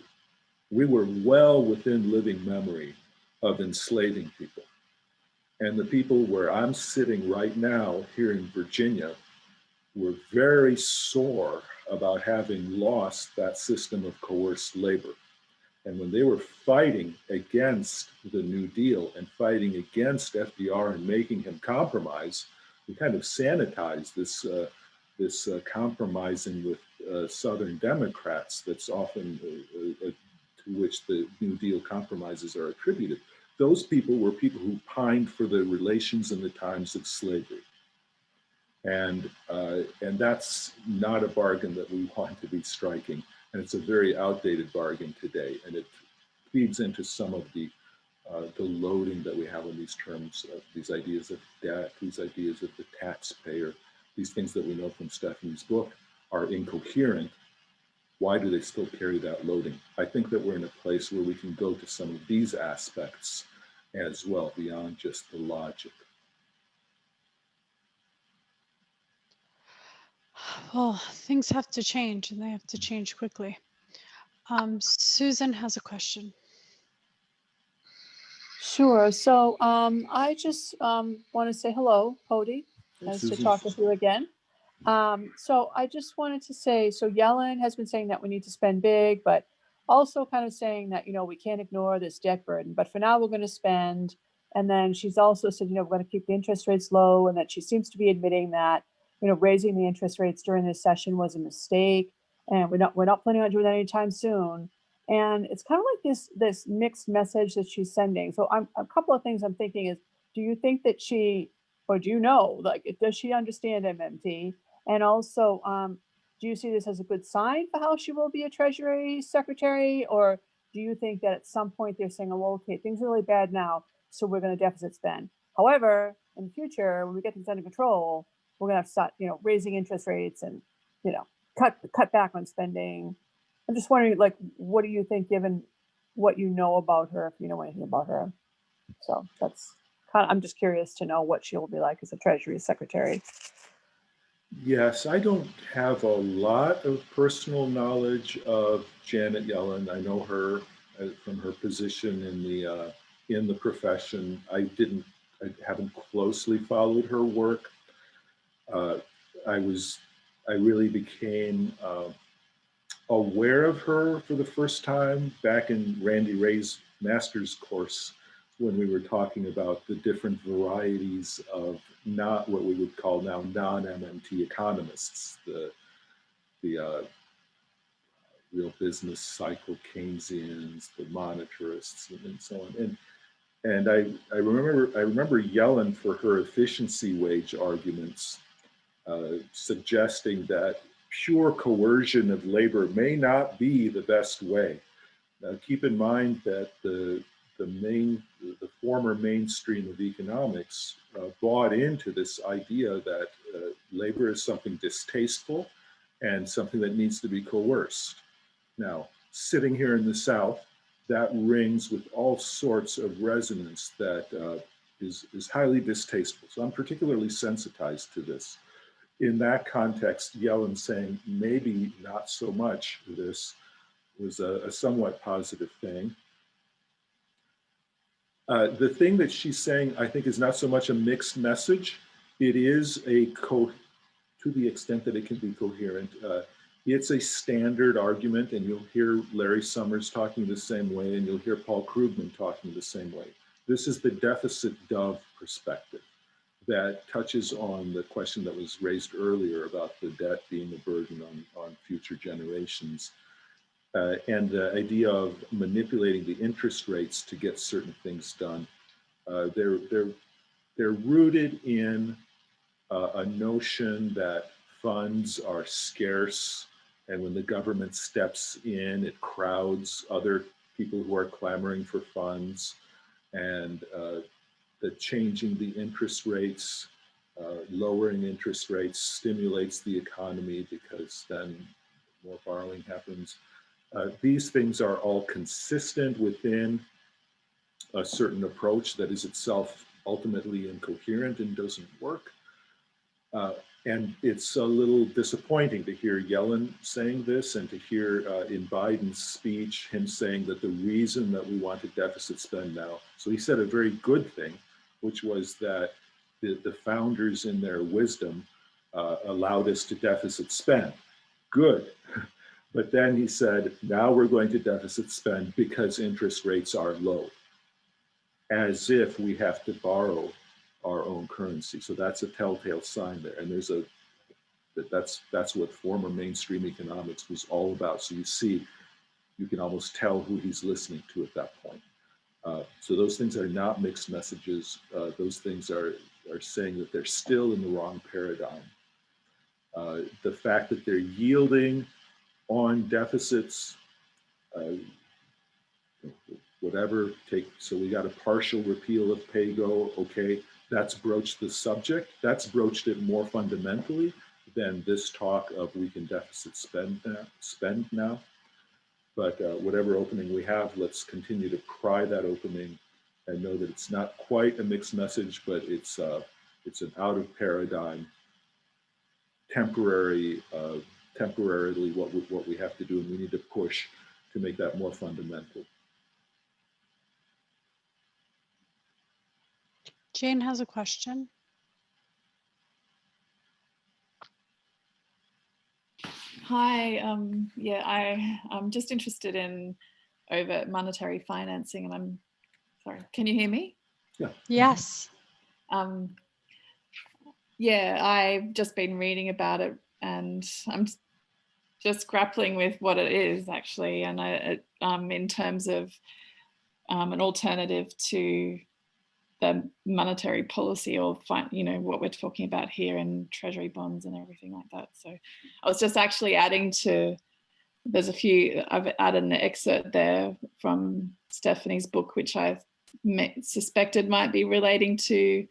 We were well within living memory of enslaving people. And the people where I'm sitting right now here in Virginia were very sore about having lost that system of coerced labor. And when they were fighting against the New Deal and fighting against FDR and making him compromise, we kind of sanitized this compromising with Southern Democrats that's often to which the New Deal compromises are attributed. Those people were people who pined for the relations in the times of slavery. And that's not a bargain that we want to be striking. And it's a very outdated bargain today. And it feeds into some of the loading that we have on these terms, these ideas of debt, these ideas of the taxpayer, these things that we know from Stephanie's book are incoherent. Why do they still carry that loading? I think that we're in a place where we can go to some of these aspects as well, beyond just the logic. Well, things have to change, and they have to change quickly. Susan has a question. Sure. So I just want to say hello, Podi. Nice to talk with you again. So I just wanted to say, so Yellen has been saying that we need to spend big, but also kind of saying that, you know, we can't ignore this debt burden, but for now we're going to spend. And then she's also said, you know, we're going to keep the interest rates low, and that she seems to be admitting that, you know, raising the interest rates during this session was a mistake, and we're not planning on doing that anytime soon. And it's kind of like this mixed message that she's sending. So a couple of things I'm thinking is, do you think that she, or do you know, like, does she understand MMT? And also, do you see this as a good sign for how she will be a Treasury Secretary? Or do you think that at some point they're saying, oh, well, okay, things are really bad now, so we're going to deficit spend. However, in the future, when we get things under control, we're going to have to start, you know, raising interest rates and, you know, cut back on spending. I'm just wondering, like, what do you think, given what you know about her, if you know anything about her? So that's kind of, I'm just curious to know what she'll be like as a Treasury Secretary. Yes, I don't have a lot of personal knowledge of Janet Yellen. I know her from her position in the profession. I haven't closely followed her work. I really became aware of her for the first time back in Randy Ray's master's course, when we were talking about the different varieties of not what we would call now non-MMT economists, the real business cycle Keynesians, the monetarists, and so on. And I remember Yellen for her efficiency wage arguments, suggesting that pure coercion of labor may not be the best way. Now, keep in mind that the former mainstream of economics bought into this idea that labor is something distasteful and something that needs to be coerced. Now, sitting here in the South, that rings with all sorts of resonance that is highly distasteful. So I'm particularly sensitized to this. In that context, Yellen saying maybe not so much this was a somewhat positive thing. The thing that she's saying, I think, is not so much a mixed message. It is to the extent that it can be coherent. It's a standard argument, and you'll hear Larry Summers talking the same way, and you'll hear Paul Krugman talking the same way. This is the deficit dove perspective that touches on the question that was raised earlier about the debt being a burden on future generations. And the idea of manipulating the interest rates to get certain things done. They're rooted in a notion that funds are scarce, and when the government steps in, it crowds other people who are clamoring for funds, and that changing the interest rates, lowering interest rates stimulates the economy because then more borrowing happens. These things are all consistent within a certain approach that is itself ultimately incoherent and doesn't work. And it's a little disappointing to hear Yellen saying this, and to hear in Biden's speech him saying that the reason that we want to deficit spend now. So he said a very good thing, which was that the founders in their wisdom allowed us to deficit spend. Good. But then he said, now we're going to deficit spend because interest rates are low, as if we have to borrow our own currency. So that's a telltale sign there. And that's what former mainstream economics was all about. So you see, you can almost tell who he's listening to at that point. So those things are not mixed messages. Those things are saying that they're still in the wrong paradigm. The fact that they're yielding on deficits, whatever, so we got a partial repeal of pay-go, okay, that's broached the subject, that's broached it more fundamentally than this talk of we can deficit spend now. But whatever opening we have, let's continue to pry that opening and know that it's not quite a mixed message, but it's an out of paradigm, temporarily what we have to do, and we need to push to make that more fundamental. Jane has a question. Hi, I'm just interested in overt monetary financing, and I'm sorry, can you hear me? Yeah. Yes. Yeah, I've just been reading about it, and I'm just grappling with what it is actually, and in terms of an alternative to the monetary policy, or what we're talking about here in Treasury bonds and everything like that. So I was just actually adding to, I've added an excerpt there from Stephanie's book, which I suspected might be relating to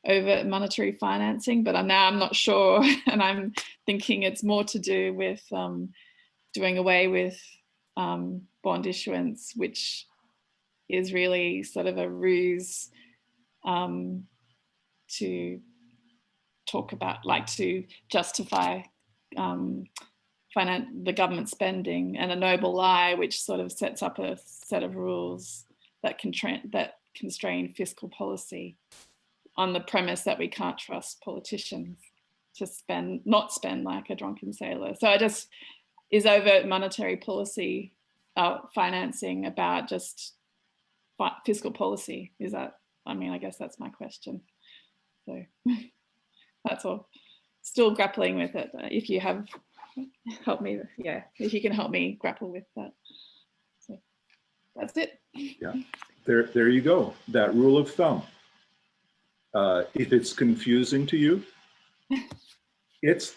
overt monetary financing, but I'm not sure. And I'm thinking it's more to do with doing away with bond issuance, which is really sort of a ruse to talk about, to justify the government spending, and a noble lie which sort of sets up a set of rules that constrain fiscal policy on the premise that we can't trust politicians to not spend like a drunken sailor. So is overt monetary policy financing about just fiscal policy? Is that, I guess that's my question. So that's all. Still grappling with it. If you have helped me, if you can help me grapple with that. So that's it. Yeah, there you go. That rule of thumb. If it's confusing to you, it's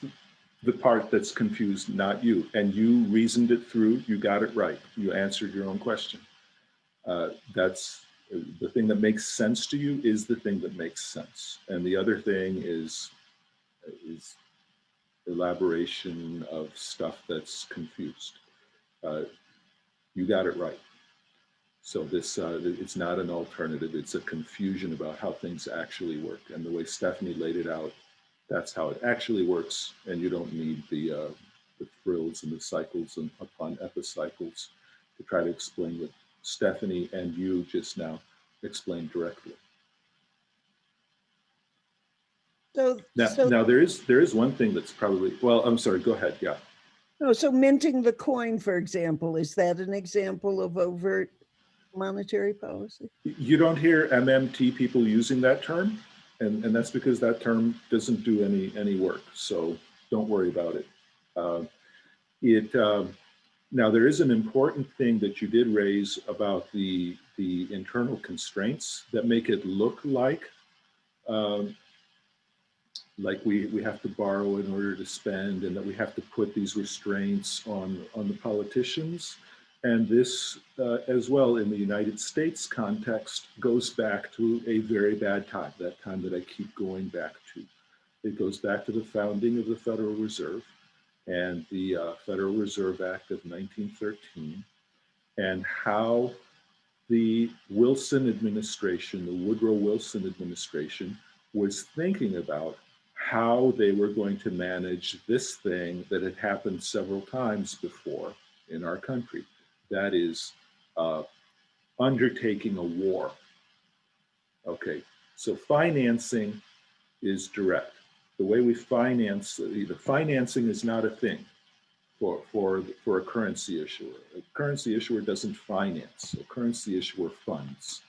the part that's confused, not you. And you reasoned it through, you got it right. You answered your own question. That's the thing that makes sense to you is the thing that makes sense. And the other thing is elaboration of stuff that's confused. You got it right. So this, it's not an alternative, it's a confusion about how things actually work. And the way Stephanie laid it out, that's how it actually works. And you don't need the thrills and the cycles and upon epicycles to try to explain what Stephanie and you just now explained directly. Now there is one thing that's probably, well, I'm sorry, go ahead, yeah. No, so minting the coin, for example, is that an example of overt monetary policy? You don't hear MMT people using that term, and that's because that term doesn't do any work, so don't worry about it. Now there is an important thing that you did raise about the internal constraints that make it look like we have to borrow in order to spend, and that we have to put these restraints on the politicians. And this, as well, in the United States context, goes back to a very bad time, that time that I keep going back to. It goes back to the founding of the Federal Reserve and the Federal Reserve Act of 1913, and how the Wilson administration, the Woodrow Wilson administration, was thinking about how they were going to manage this thing that had happened several times before in our country. That is undertaking a war. Okay, so financing is direct. the way we finance, the financing is not a thing for a currency issuer. A currency issuer doesn't finance. A currency issuer funds.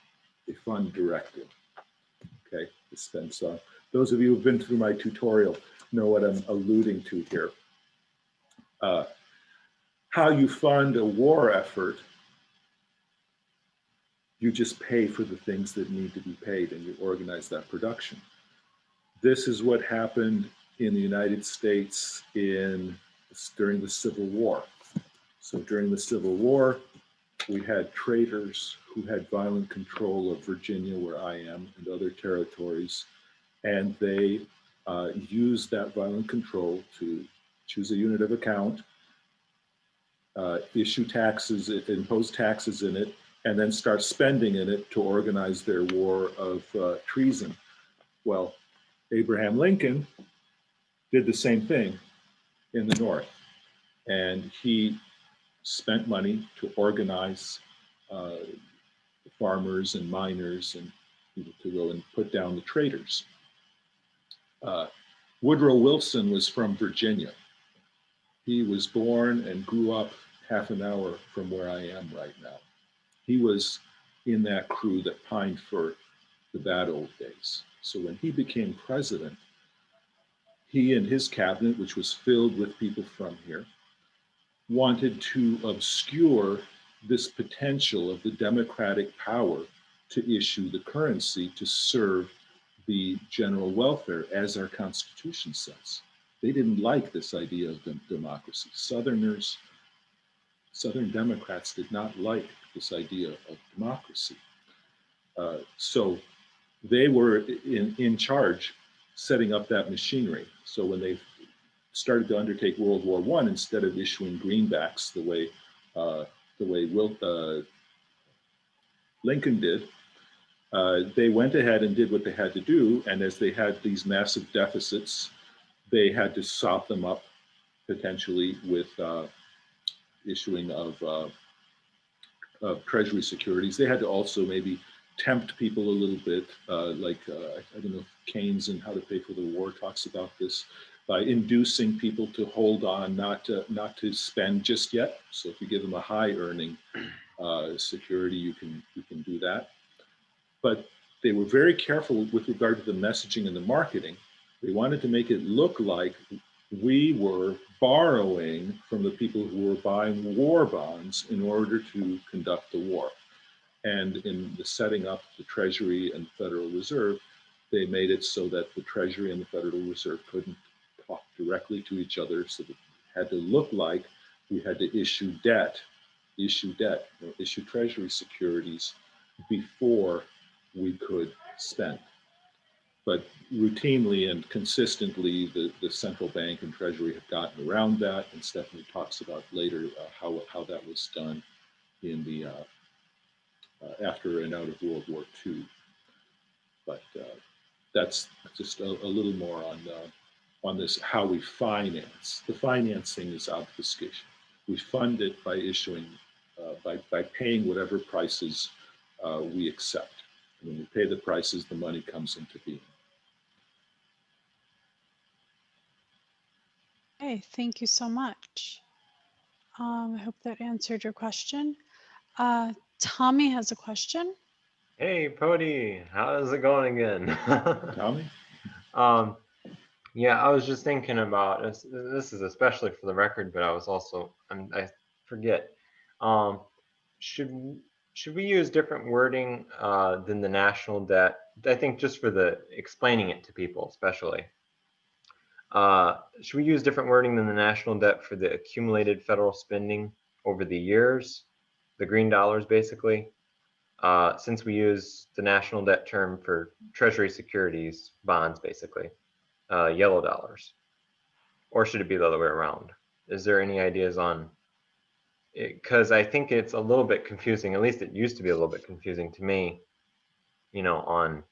They fund directly. Okay, dispense on. Those of you who've been through my tutorial know what I'm alluding to here. How you fund a war effort, you just pay for the things that need to be paid and you organize that production. This is what happened in the United States during the Civil War. So during the Civil War, we had traders who had violent control of Virginia, where I am, and other territories, and they used that violent control to choose a unit of account, issue taxes, impose taxes in it, and then start spending in it to organize their war of treason. Well, Abraham Lincoln did the same thing in the North, and he spent money to organize farmers and miners and people to go and put down the traders. Woodrow Wilson was from Virginia. He was born and grew up half an hour from where I am right now. He was in that crew that pined for the bad old days. So when he became president, he and his cabinet, which was filled with people from here, wanted to obscure this potential of the democratic power to issue the currency to serve the general welfare, as our Constitution says. They didn't like this idea of democracy. Southern Democrats did not like this idea of democracy. So they were in charge setting up that machinery. So when they started to undertake World War I, instead of issuing greenbacks the way Lincoln did, they went ahead and did what they had to do. And as they had these massive deficits, they had to sop them up potentially with issuing of Treasury securities. They had to also maybe tempt people a little bit, I don't know if Keynes in How to Pay for the War talks about this, by inducing people to hold on, not to spend just yet. So if you give them a high earning security, you can do that. But they were very careful with regard to the messaging and the marketing. They wanted to make it look like we were borrowing from the people who were buying war bonds in order to conduct the war. And in the setting up the Treasury and Federal Reserve, they made it so that the Treasury and the Federal Reserve couldn't talk directly to each other. So it had to look like we had to issue Treasury securities before we could spend. But routinely and consistently, the central bank and Treasury have gotten around that, and Stephanie talks about later how that was done in the after and out of World War II. But that's just a little more on this, how we finance. The financing is obfuscation. We fund it by issuing, by paying whatever prices we accept. And when we pay the prices, the money comes into being. Okay, thank you so much. I hope that answered your question. Tommy has a question. Hey, Podi, how's it going again? Tommy? Yeah, I was just thinking about this. This is especially for the record, but I was also, I forget. Should we use different wording than the national debt? I think just for the explaining it to people, especially. Should we use different wording than the national debt for the accumulated federal spending over the years, the green dollars basically, since we use the national debt term for Treasury securities, bonds basically, yellow dollars? Or should it be the other way around? Is there any ideas on it? Because I think it's a little bit confusing, at least it used to be a little bit confusing to me, on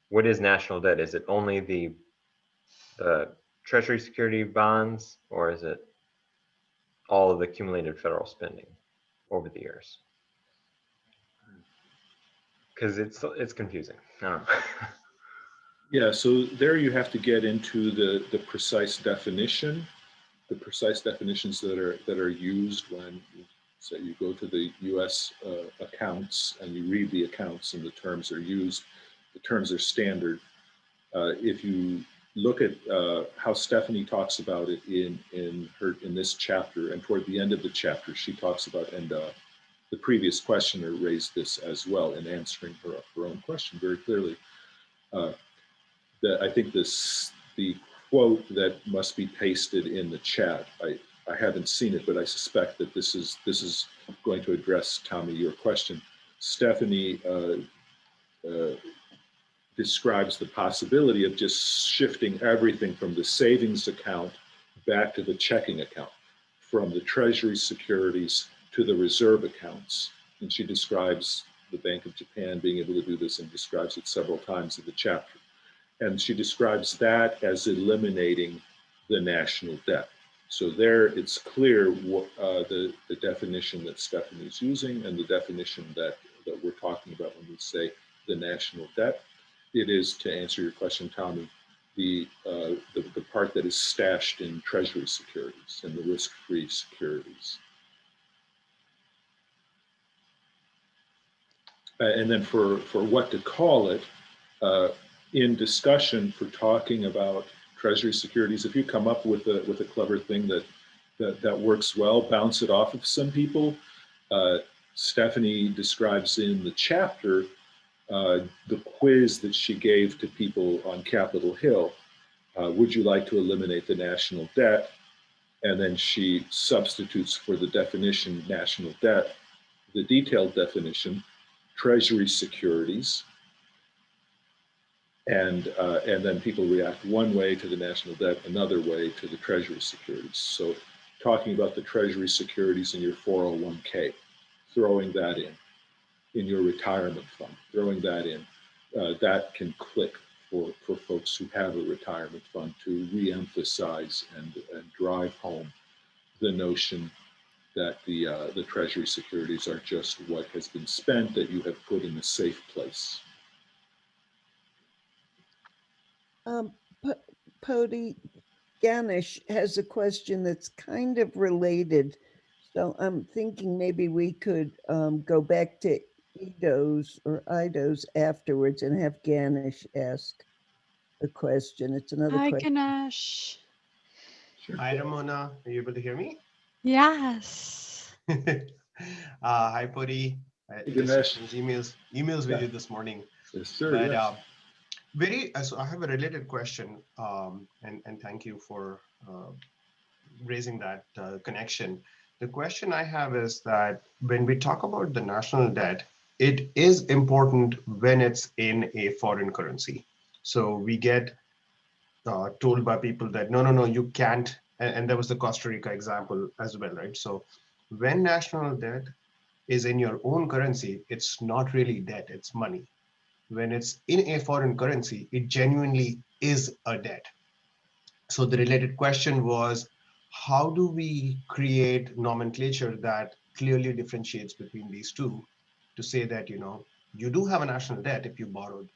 what is national debt? Is it only the Treasury security bonds, or is it all of the accumulated federal spending over the years? Because it's confusing. I don't know. Yeah, so there you have to get into the precise definition, the precise definitions that are used when, say, you go to the U.S. Accounts and you read the accounts and the terms are used. The terms are standard. If you look at how Stephanie talks about it in this chapter, and toward the end of the chapter, she talks about, and the previous questioner raised this as well in answering her own question very clearly. I think the quote that must be pasted in the chat. I haven't seen it, but I suspect that this is going to address, Tommy, your question. Stephanie describes the possibility of just shifting everything from the savings account back to the checking account, from the Treasury securities to the reserve accounts. And she describes the Bank of Japan being able to do this and describes it several times in the chapter. And she describes that as eliminating the national debt. So there it's clear what, the definition that Stephanie's using and the definition that we're talking about when we say the national debt. It is, to answer your question, Tommy, the part that is stashed in Treasury securities and the risk-free securities. And then for what to call it, in discussion for talking about Treasury securities, if you come up with a clever thing that works well, bounce it off of some people. Stephanie describes in the chapter the quiz that she gave to people on Capitol Hill. Would you like to eliminate the national debt? And then she substitutes for the definition national debt, the detailed definition, Treasury securities. And then people react one way to the national debt, another way to the Treasury securities. So talking about the Treasury securities in your 401k, throwing that in your retirement fund, throwing that in, that can click for folks who have a retirement fund to re-emphasize and drive home the notion that the Treasury securities are just what has been spent that you have put in a safe place. Podi, Ganesh has a question that's kind of related. So I'm thinking maybe we could go back to Ido's afterwards and have Ganesh ask a question. It's another Hi, question. Ganesh. Sure. Hi, Ramona. Are you able to hear me? Yes. Hi, Podi. Ganesh. Emails with you this morning. Yes, sir. But, yes. so I have a related question, and thank you for raising that connection. The question I have is that when we talk about the national debt, it is important when it's in a foreign currency. So we get told by people that, no, you can't. And there was the Costa Rica example as well, right? So when national debt is in your own currency, it's not really debt, it's money. When it's in a foreign currency, it genuinely is a debt. So the related question was, how do we create nomenclature that clearly differentiates between these two to say that, you do have a national debt if you borrowed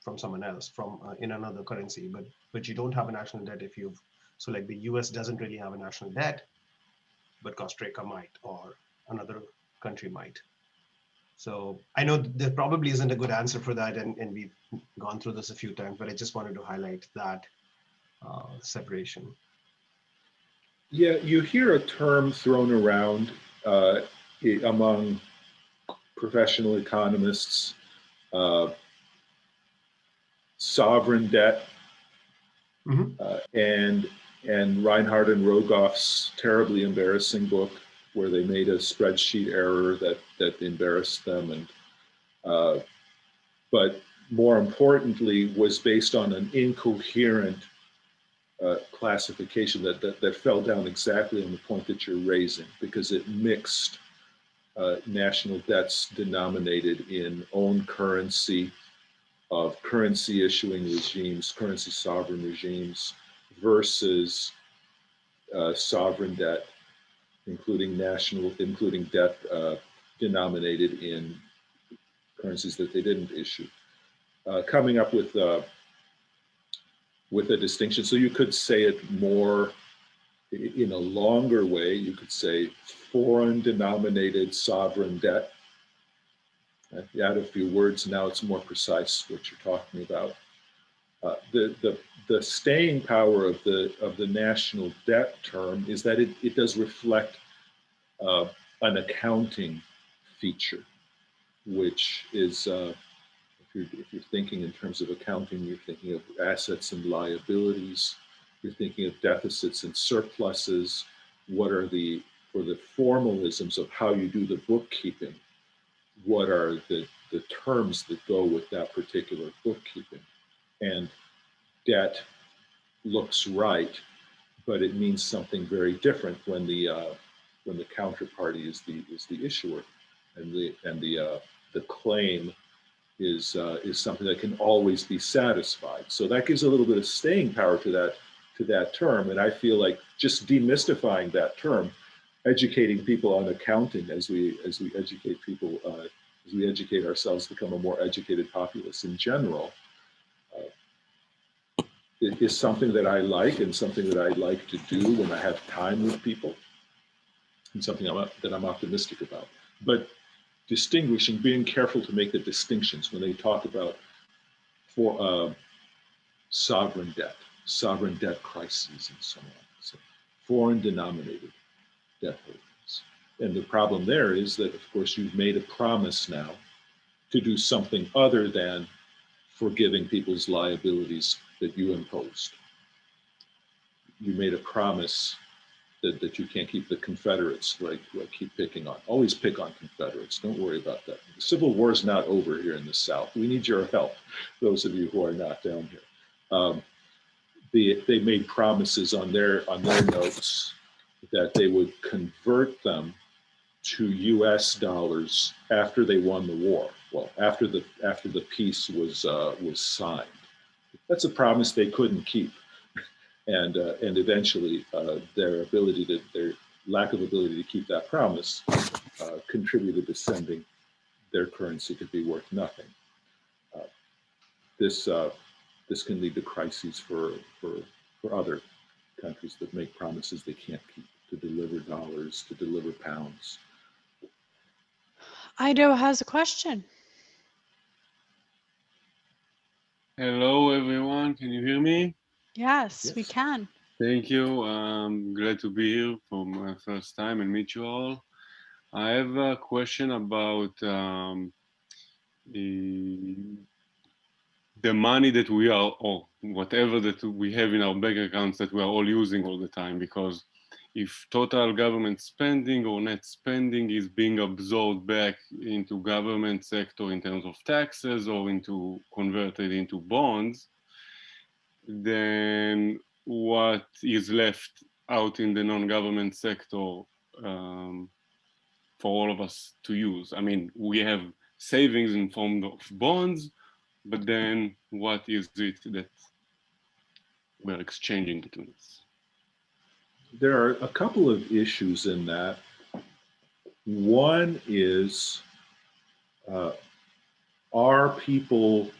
from someone else from in another currency, but you don't have a national debt if you've, so like the US doesn't really have a national debt, but Costa Rica might, or another country might. So I know there probably isn't a good answer for that, and we've gone through this a few times, but I just wanted to highlight that separation. Yeah, you hear a term thrown around among professional economists, sovereign debt, and Reinhardt and Rogoff's terribly embarrassing book, where they made a spreadsheet error that embarrassed them, and but more importantly was based on an incoherent classification that fell down exactly on the point that you're raising, because it mixed national debts denominated in own currency of currency issuing regimes, currency sovereign regimes, versus sovereign debt, including debt denominated in currencies that they didn't issue. Coming up with with a distinction. So you could say it more in a longer way. You could say foreign denominated sovereign debt. If you add a few words, now it's more precise what you're talking about. The staying power of the national debt term is that it does reflect an accounting feature, which is if you're thinking in terms of accounting, you're thinking of assets and liabilities, you're thinking of deficits and surpluses. What are for the formalisms of how you do the bookkeeping? What are the terms that go with that particular bookkeeping? And debt looks right, but it means something very different when the counterparty is the issuer, and the claim is something that can always be satisfied. So that gives a little bit of staying power to that term. And I feel like just demystifying that term, educating people on accounting as we educate people, as we educate ourselves, become a more educated populace in general, it is something that I like, and something that I like to do when I have time with people, and something that I'm optimistic about. But distinguishing, being careful to make the distinctions when they talk about sovereign debt crises, and so on. So foreign denominated debt holdings. And the problem there is that, of course, you've made a promise now to do something other than forgiving people's liabilities that you imposed. You made a promise that you can't keep the Confederates, who I keep picking on. Always pick on Confederates, don't worry about that. The Civil War is not over here in the South. We need your help, those of you who are not down here. They made promises on their notes that they would convert them to US dollars after they won the war. Well, after the peace was signed. That's a promise they couldn't keep. And eventually their lack of ability to keep that promise contributed to sending their currency to be worth nothing. This can lead to crises for other countries that make promises they can't keep, to deliver dollars, to deliver pounds. Ido has a question. Hello, everyone. Can you hear me? Yes, we can. Thank you. I'm glad to be here for my first time and meet you all. I have a question about the money that we are, or whatever that we have in our bank accounts that we are all using all the time, because if total government spending or net spending is being absorbed back into government sector in terms of taxes or converted into bonds, then what is left out in the non-government sector for all of us to use? I mean, we have savings in form of bonds, but then what is it that we're exchanging between us? There are a couple of issues in that. One is, are people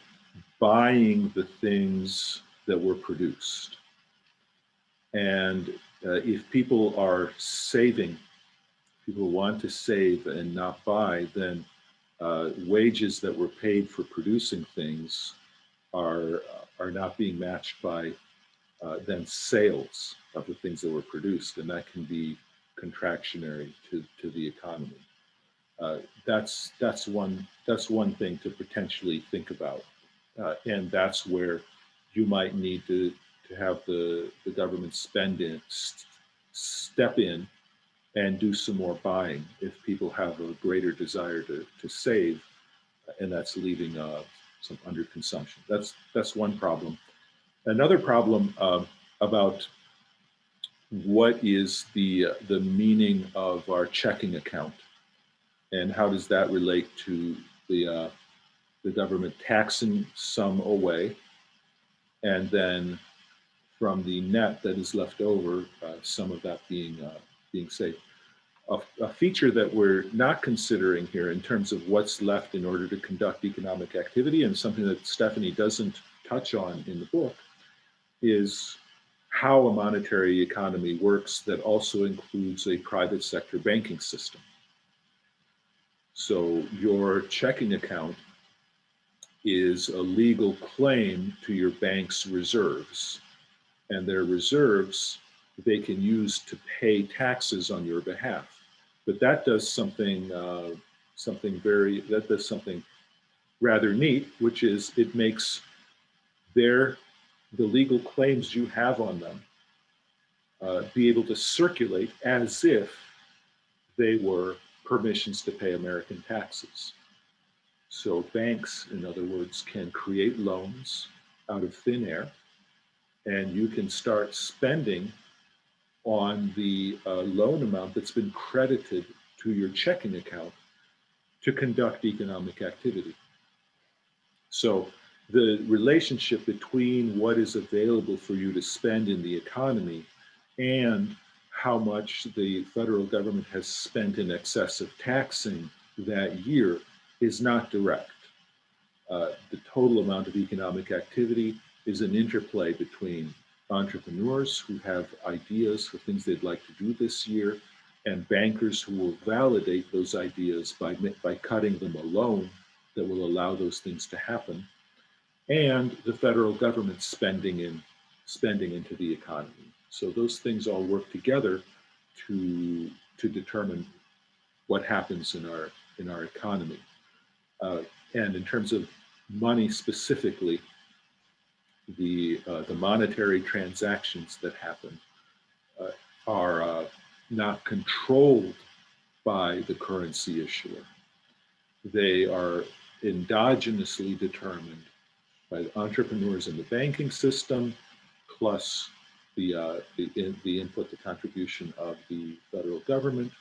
buying the things that were produced? And if people are saving, people want to save and not buy, then wages that were paid for producing things are not being matched by then sales of the things that were produced, and that can be contractionary to the economy. That's one thing to potentially think about, and that's where you might need to have the government step in and do some more buying if people have a greater desire to save, and that's leaving some underconsumption. That's one problem. Another problem about what is the meaning of our checking account, and how does that relate to the government taxing some away, and then from the net that is left over, some of that being saved. A feature that we're not considering here in terms of what's left in order to conduct economic activity, and something that Stephanie doesn't touch on in the book, is how a monetary economy works that also includes a private sector banking system. So your checking account is a legal claim to your bank's reserves, and their reserves they can use to pay taxes on your behalf. But that does something rather neat, which is it makes the legal claims you have on them be able to circulate as if they were permissions to pay American taxes. So banks, in other words, can create loans out of thin air, and you can start spending on the loan amount that's been credited to your checking account to conduct economic activity. So the relationship between what is available for you to spend in the economy and how much the federal government has spent in excess of taxing that year is not direct. The total amount of economic activity is an interplay between entrepreneurs who have ideas for things they'd like to do this year and bankers who will validate those ideas by cutting them a loan that will allow those things to happen, and the federal government spending into the economy. So those things all work together to determine what happens in our economy. And in terms of money specifically, the monetary transactions that happen are not controlled by the currency issuer. They are endogenously determined by the entrepreneurs in the banking system, plus the input, the contribution of the federal government.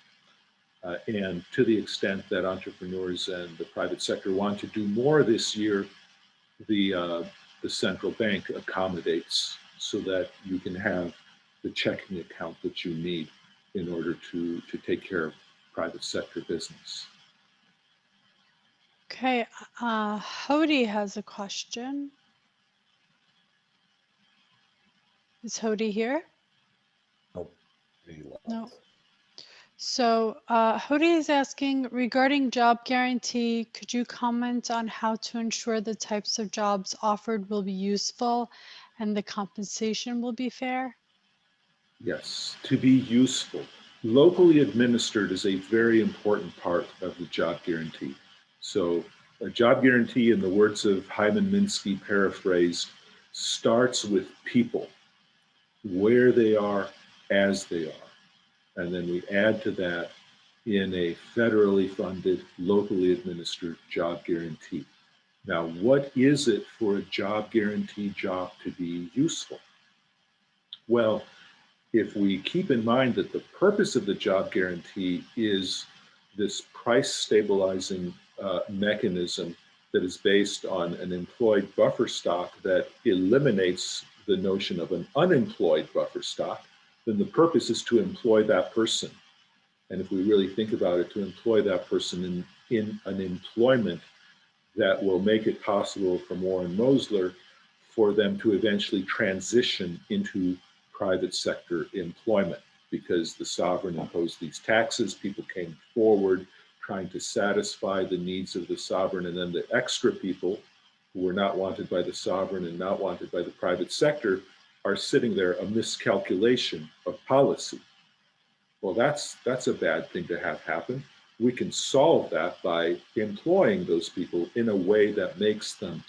And to the extent that entrepreneurs and the private sector want to do more this year, the central bank accommodates so that you can have the checking account that you need in order to take care of private sector business. Okay, Hody has a question. Is Hody here? Nope. No. So Hody is asking, regarding job guarantee, could you comment on how to ensure the types of jobs offered will be useful and the compensation will be fair? Yes, to be useful. Locally administered is a very important part of the job guarantee. So a job guarantee, in the words of Hyman Minsky paraphrased, starts with people, where they are, as they are. And then we add to that in a federally funded, locally administered job guarantee. Now, what is it for a job guarantee job to be useful? Well, if we keep in mind that the purpose of the job guarantee is this price stabilizing mechanism that is based on an employed buffer stock that eliminates the notion of an unemployed buffer stock, then the purpose is to employ that person. And if we really think about it, to employ that person in an employment that will make it possible for Warren Mosler for them to eventually transition into private sector employment, because the sovereign imposed these taxes, people came forward trying to satisfy the needs of the sovereign, and then the extra people who were not wanted by the sovereign and not wanted by the private sector are sitting there, a miscalculation of policy. Well, that's a bad thing to have happen. We can solve that by employing those people in a way that makes them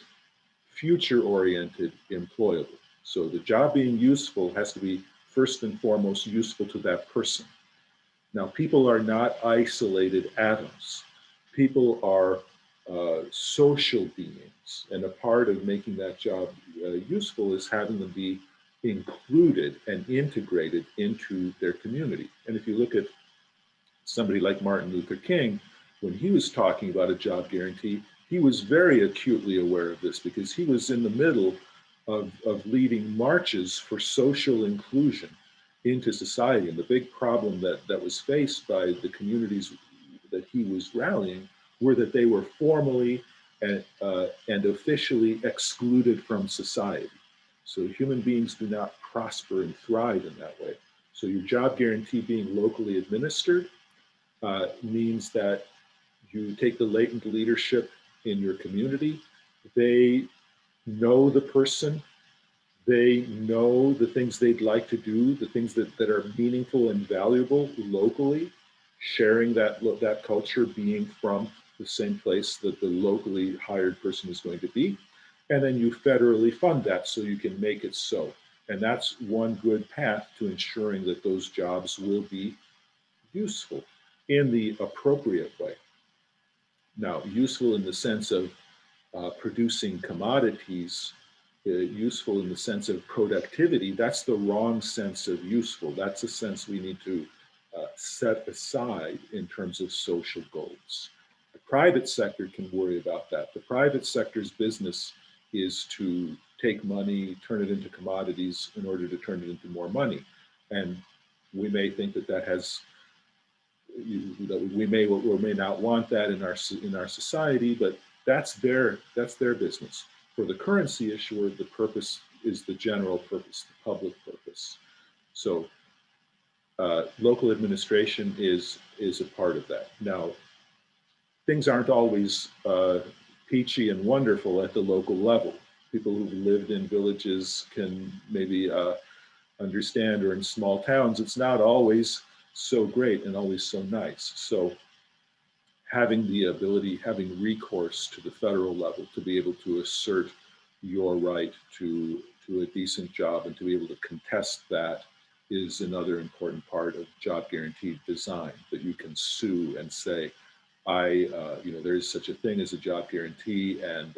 future-oriented, employable. So the job being useful has to be first and foremost useful to that person. Now, people are not isolated atoms. People are social beings, and a part of making that job useful is having them be included and integrated into their community. And if you look at somebody like Martin Luther King, when he was talking about a job guarantee, he was very acutely aware of this, because he was in the middle of leading marches for social inclusion into society. And the big problem that was faced by the communities that he was rallying were that they were formally and officially excluded from society. So human beings do not prosper and thrive in that way. So your job guarantee being locally administered means that you take the latent leadership in your community. They know the person. They know the things they'd like to do, the things that are meaningful and valuable locally, sharing that culture, being from the same place that the locally hired person is going to be. And then you federally fund that so you can make it so. And that's one good path to ensuring that those jobs will be useful in the appropriate way. Now, useful in the sense of producing commodities, useful in the sense of productivity, that's the wrong sense of useful. That's a sense we need to set aside in terms of social goals. The private sector can worry about that. The private sector's business is to take money, turn it into commodities in order to turn it into more money. And we may think that that has, we may or may not want that in our society, but that's their business. For the currency issuer, the purpose is the general purpose, the public purpose. So local administration is a part of that. Now, things aren't always peachy and wonderful at the local level. People who've lived in villages can maybe understand, or in small towns, it's not always so great and always so nice. So having the ability, having recourse to the federal level to be able to assert your right to a decent job and to be able to contest that is another important part of job guarantee design, that you can sue and say, there is such a thing as a job guarantee, and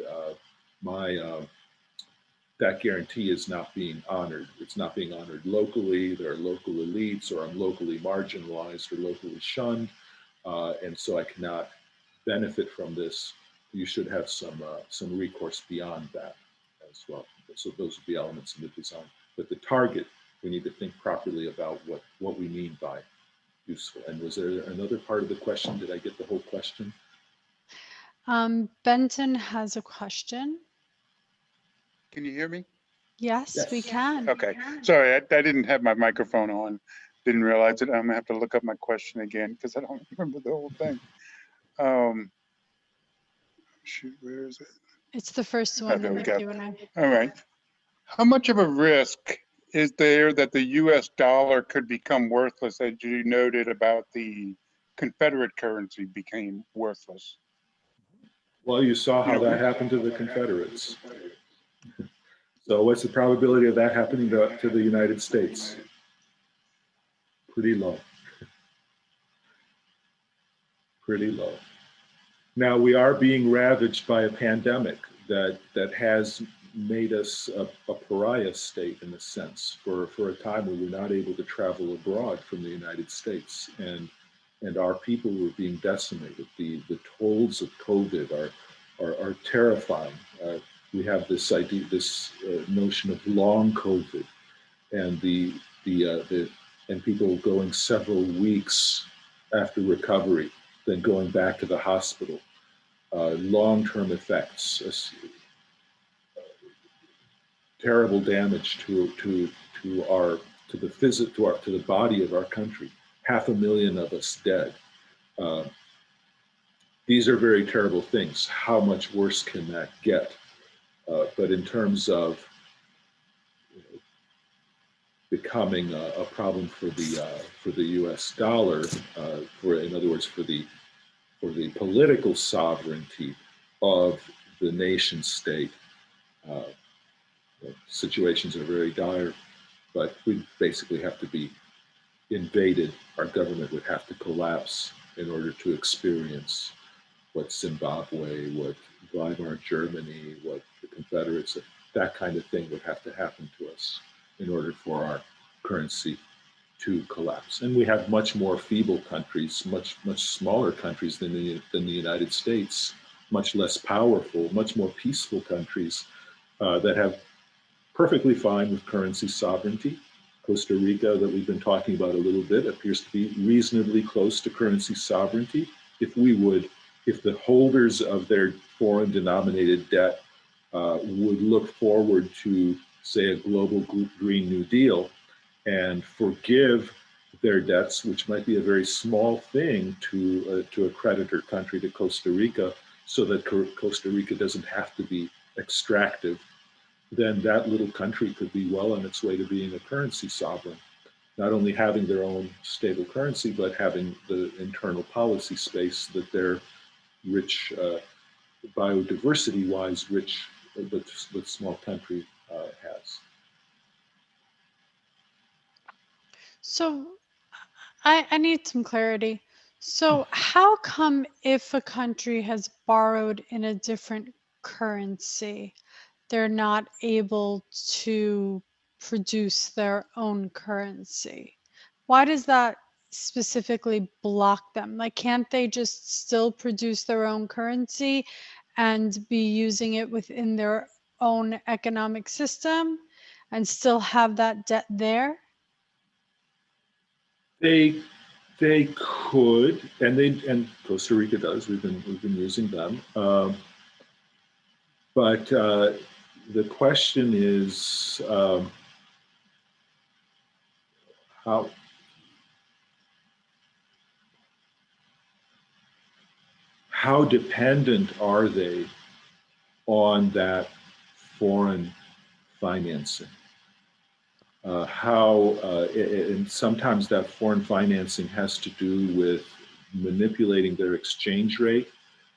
that guarantee is not being honored. It's not being honored locally. There are local elites, or I'm locally marginalized or locally shunned, and so I cannot benefit from this. You should have some recourse beyond that as well. So those would be elements in the design. But the target, we need to think properly about what we mean by useful. And was there another part of the question? Did I get the whole question? Benton has a question. Can you hear me? Yes, we can. Okay, sorry, I didn't have my microphone on. Didn't realize it. I'm gonna have to look up my question again because I don't remember the whole thing. Shoot, where is it? It's the first one in the Q&A. All right. How much of a risk is there that the US dollar could become worthless, as you noted about the Confederate currency became worthless? Well, you saw how that happened to the Confederates. So what's the probability of that happening to the United States? Pretty low. Pretty low. Now, we are being ravaged by a pandemic that has made us a pariah state, in a sense. For a time we were not able to travel abroad from the United States, and our people were being decimated. The tolls of COVID are terrifying. We have this idea, this notion of long COVID, and and people going several weeks after recovery, then going back to the hospital. Long-term effects, terrible damage to the body of our country. 500,000 of us dead. These are very terrible things. How much worse can that get? But in terms of becoming a problem for the U.S. dollar, in other words, for the political sovereignty of the nation state, situations are very dire, but we basically have to be invaded. Our government would have to collapse in order to experience what Zimbabwe, what Weimar Germany, what the Confederates, that kind of thing would have to happen to us in order for our currency to collapse. And we have much more feeble countries, much smaller countries than the United States, much less powerful, much more peaceful countries that have perfectly fine with currency sovereignty. Costa Rica, that we've been talking about a little bit, appears to be reasonably close to currency sovereignty. If the holders of their foreign denominated debt would look forward to say, a global Green New Deal and forgive their debts, which might be a very small thing to a creditor country, to Costa Rica, so that Costa Rica doesn't have to be extractive, then that little country could be well on its way to being a currency sovereign, not only having their own stable currency, but having the internal policy space that their rich, biodiversity-wise rich, but small country has. So I need some clarity. So how come if a country has borrowed in a different currency, they're not able to produce their own currency? Why does that specifically block them? Like, can't they just still produce their own currency and be using it within their own economic system and still have that debt there? They could, and Costa Rica does. We've been using them, but the question is how dependent are they on that foreign financing? And sometimes that foreign financing has to do with manipulating their exchange rate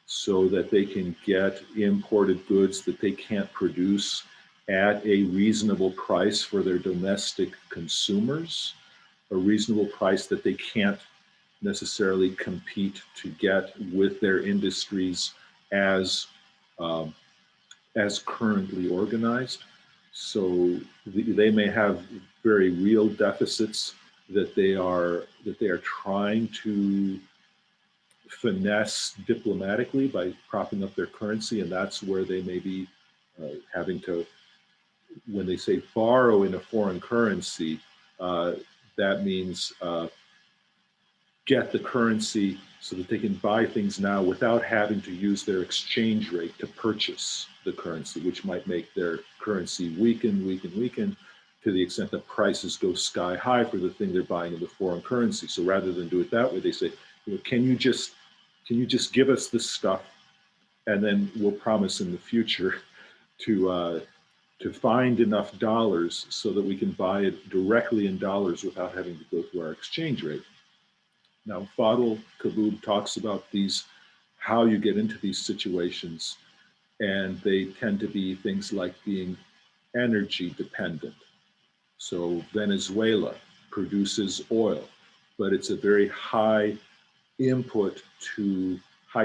so that they can get imported goods that they can't produce at a reasonable price for their domestic consumers, a reasonable price that they can't necessarily compete to get with their industries as currently organized. So they may have very real deficits that they are trying to finesse diplomatically by propping up their currency, and that's where they may be having to, when they say borrow in a foreign currency, that means get the currency so that they can buy things now without having to use their exchange rate to purchase the currency, which might make their currency weaken to the extent that prices go sky high for the thing they're buying in the foreign currency. So rather than do it that way, they say, can you just give us this stuff, and then we'll promise in the future to find enough dollars so that we can buy it directly in dollars without having to go through our exchange rate. Now, Fadl Kaboub talks about how you get into these situations, and they tend to be things like being energy dependent. So Venezuela produces oil, but it's a very high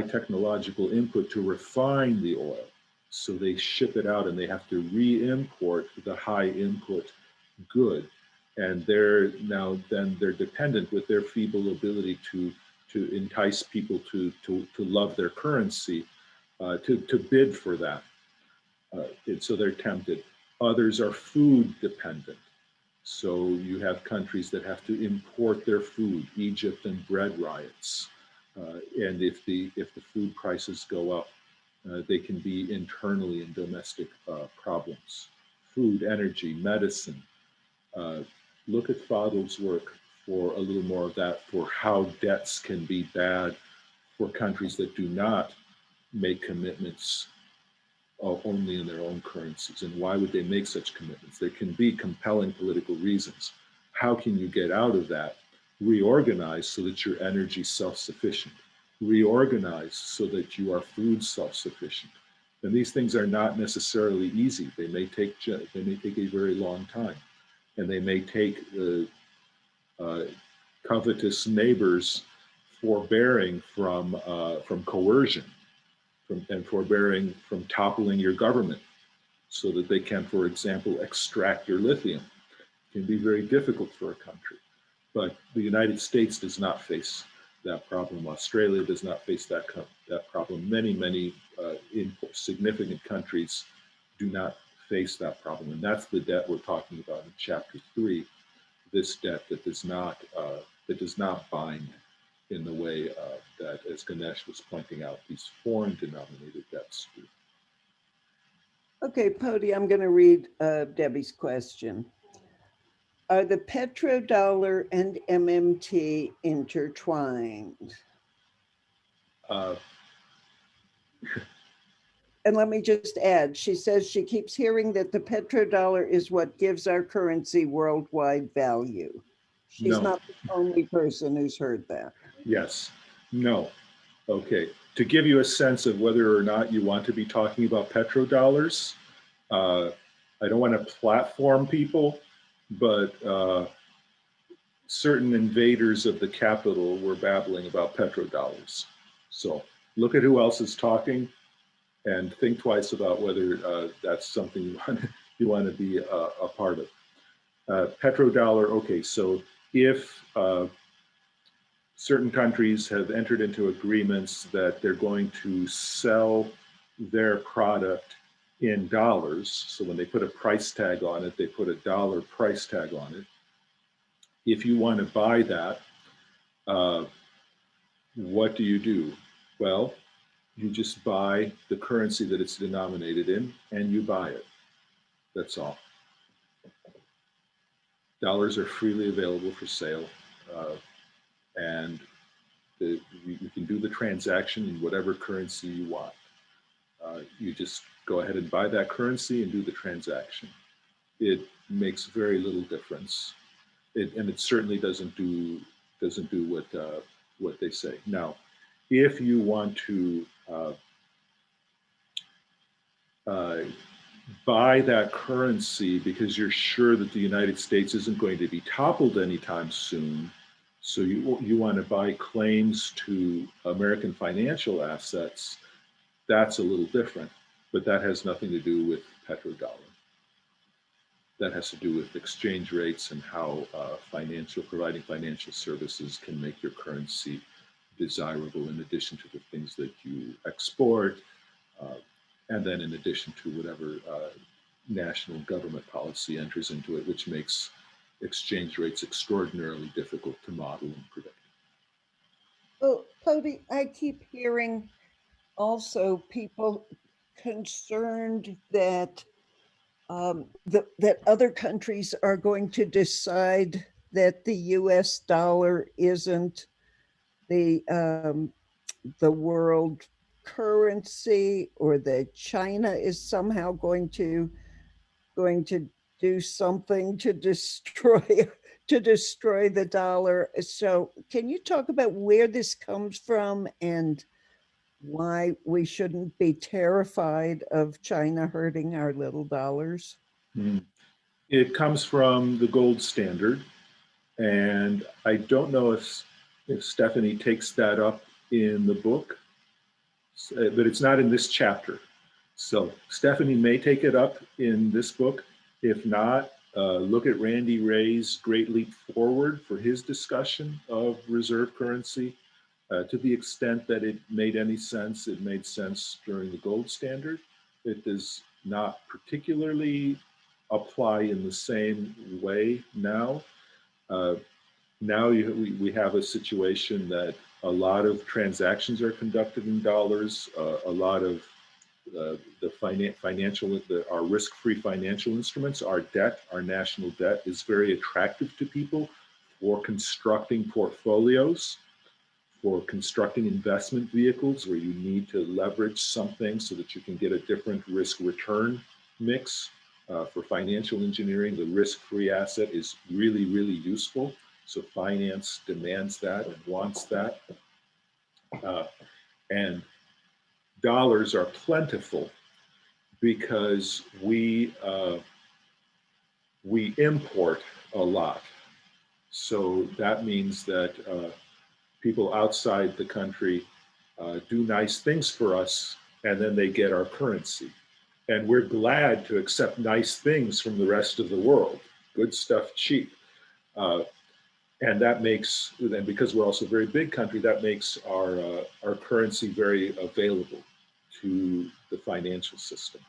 technological input to refine the oil. So they ship it out and they have to re-import the high input good. And they're dependent with their feeble ability to entice people to love their currency, to bid for that. And so they're tempted. Others are food dependent. So you have countries that have to import their food, Egypt and bread riots. And if the food prices go up, they can be internally in domestic problems. Food, energy, medicine. Look at Fadl's work for a little more of that, for how debts can be bad for countries that do not make commitments only in their own currencies. And why would they make such commitments? There can be compelling political reasons. How can you get out of that? Reorganize so that your energy is self-sufficient. Reorganize so that you are food self-sufficient. And these things are not necessarily easy. They may take a very long time. And they may take covetous neighbors forbearing from coercion, and forbearing from toppling your government so that they can, for example, extract your lithium. It can be very difficult for a country. But the United States does not face that problem. Australia does not face that problem. Many significant countries do not face that problem. And that's the debt we're talking about in chapter 3, this debt that does not bind in the way that, as Ganesh was pointing out, these foreign denominated debts do. Okay, Podi, I'm going to read Debbie's question. Are the petrodollar and MMT intertwined? And let me just add, she says she keeps hearing that the petrodollar is what gives our currency worldwide value. She's not the only person who's heard that. Yes. No. Okay. To give you a sense of whether or not you want to be talking about petrodollars, I don't want to platform people, but certain invaders of the Capitol were babbling about petrodollars. So look at who else is talking and think twice about whether that's something you want to be a part of. Petrodollar, okay, so if certain countries have entered into agreements that they're going to sell their product in dollars, so when they put a price tag on it, they put a dollar price tag on it. If you want to buy that, what do? Well, you just buy the currency that it's denominated in and you buy it. That's all. Dollars are freely available for sale. And you can do the transaction in whatever currency you want. You just go ahead and buy that currency and do the transaction. It makes very little difference. And it certainly doesn't do what they say. Now, if you want to buy that currency because you're sure that the United States isn't going to be toppled anytime soon, so you want to buy claims to American financial assets, that's a little different, but that has nothing to do with petrodollar. That has to do with exchange rates and how providing financial services can make your currency desirable in addition to the things that you export, and then in addition to whatever national government policy enters into it, which makes exchange rates extraordinarily difficult to model and predict. Well, Podi, I keep hearing also people concerned that that other countries are going to decide that the US dollar isn't the world currency, or that China is somehow going to do something to destroy the dollar. So can you talk about where this comes from and why we shouldn't be terrified of China hurting our little dollars? It comes from the gold standard. And I don't know if Stephanie takes that up in the book, but it's not in this chapter. So Stephanie may take it up in this book. If not, look at Randy Ray's Great Leap Forward for his discussion of reserve currency. To the extent that it made any sense, it made sense during the gold standard. It does not particularly apply in the same way now. Now we have a situation that a lot of transactions are conducted in dollars. A lot of our risk-free financial instruments, our debt, our national debt is very attractive to people for constructing portfolios, for constructing investment vehicles where you need to leverage something so that you can get a different risk-return mix. For financial engineering, the risk-free asset is really, really useful. So finance demands that and wants that. And dollars are plentiful because we import a lot. So that means that people outside the country do nice things for us, and then they get our currency. And we're glad to accept nice things from the rest of the world. Good stuff, cheap. And that makes, and because we're also a very big country, that makes our currency very available to the financial system.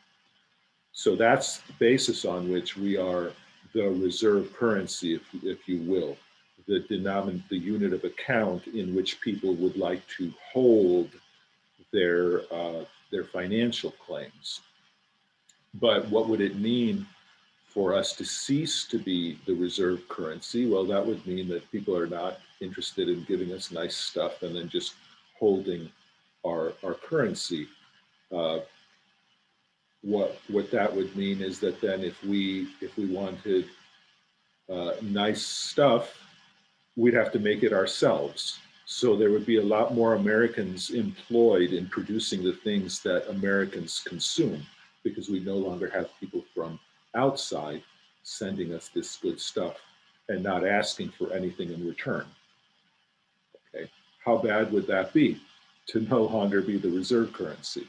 So that's the basis on which we are the reserve currency, if you will, the unit of account in which people would like to hold their financial claims. But what would it mean for us to cease to be the reserve currency? Well, that would mean that people are not interested in giving us nice stuff and then just holding our currency. What that would mean is that then if we wanted nice stuff, we'd have to make it ourselves. So there would be a lot more Americans employed in producing the things that Americans consume, because we no longer have people from outside sending us this good stuff and not asking for anything in return. Okay, how bad would that be to no longer be the reserve currency?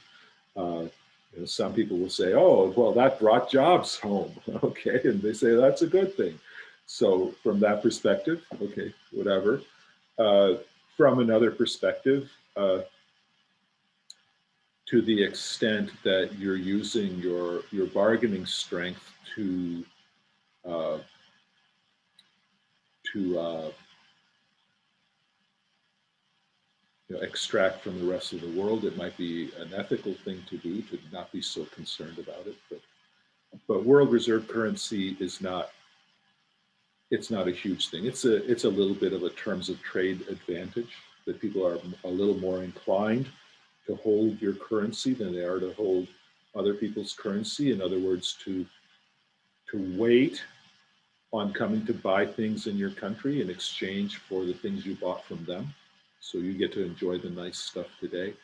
You know, some people will say, oh, well, that brought jobs home. Okay, and they say that's a good thing. So from that perspective, okay, whatever. From another perspective, to the extent that you're using your bargaining strength to you know, extract from the rest of the world, it might be an ethical thing to do, to not be so concerned about it. But world reserve currency is not, it's not a huge thing. It's a little bit of a terms of trade advantage, that people are a little more inclined to hold your currency than they are to hold other people's currency. In other words, to wait on coming to buy things in your country in exchange for the things you bought from them. So you get to enjoy the nice stuff today,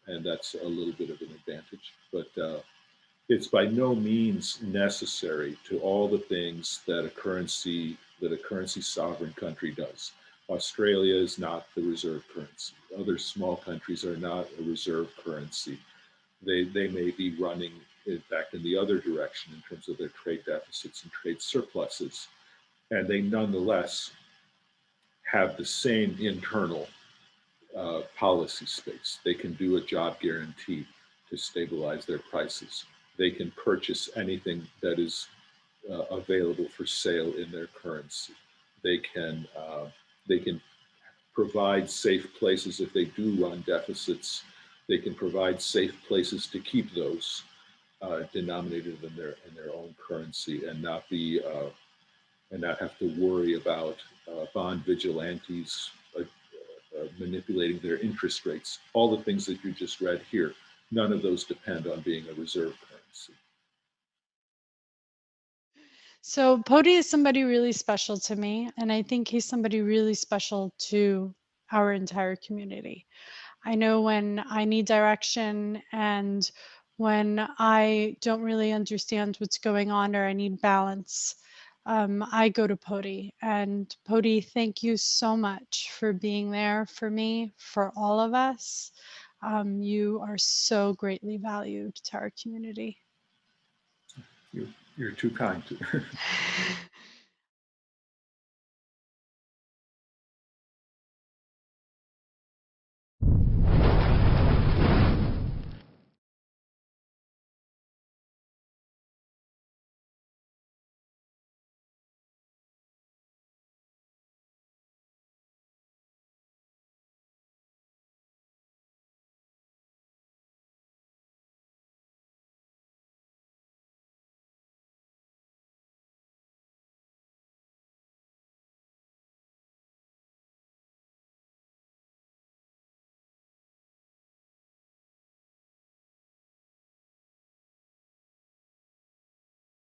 and that's a little bit of an advantage. But it's by no means necessary to all the things that a currency sovereign country does. Australia is not the reserve currency. Other small countries are not a reserve currency. They may be running, in fact, in the other direction in terms of their trade deficits and trade surpluses, and they nonetheless have the same internal policy space. They can do a job guarantee to stabilize their prices. They can purchase anything that is available for sale in their currency. They can provide safe places if they do run deficits. They can provide safe places to keep those denominated in their own currency, and not be and not have to worry about bond vigilantes manipulating their interest rates. All the things that you just read here, none of those depend on being a reserve currency. So Podi is somebody really special to me, and I think he's somebody really special to our entire community. I know when I need direction and when I don't really understand what's going on or I need balance, I go to Podi. And Podi, thank you so much for being there for me, for all of us. You are so greatly valued to our community. You're too kind.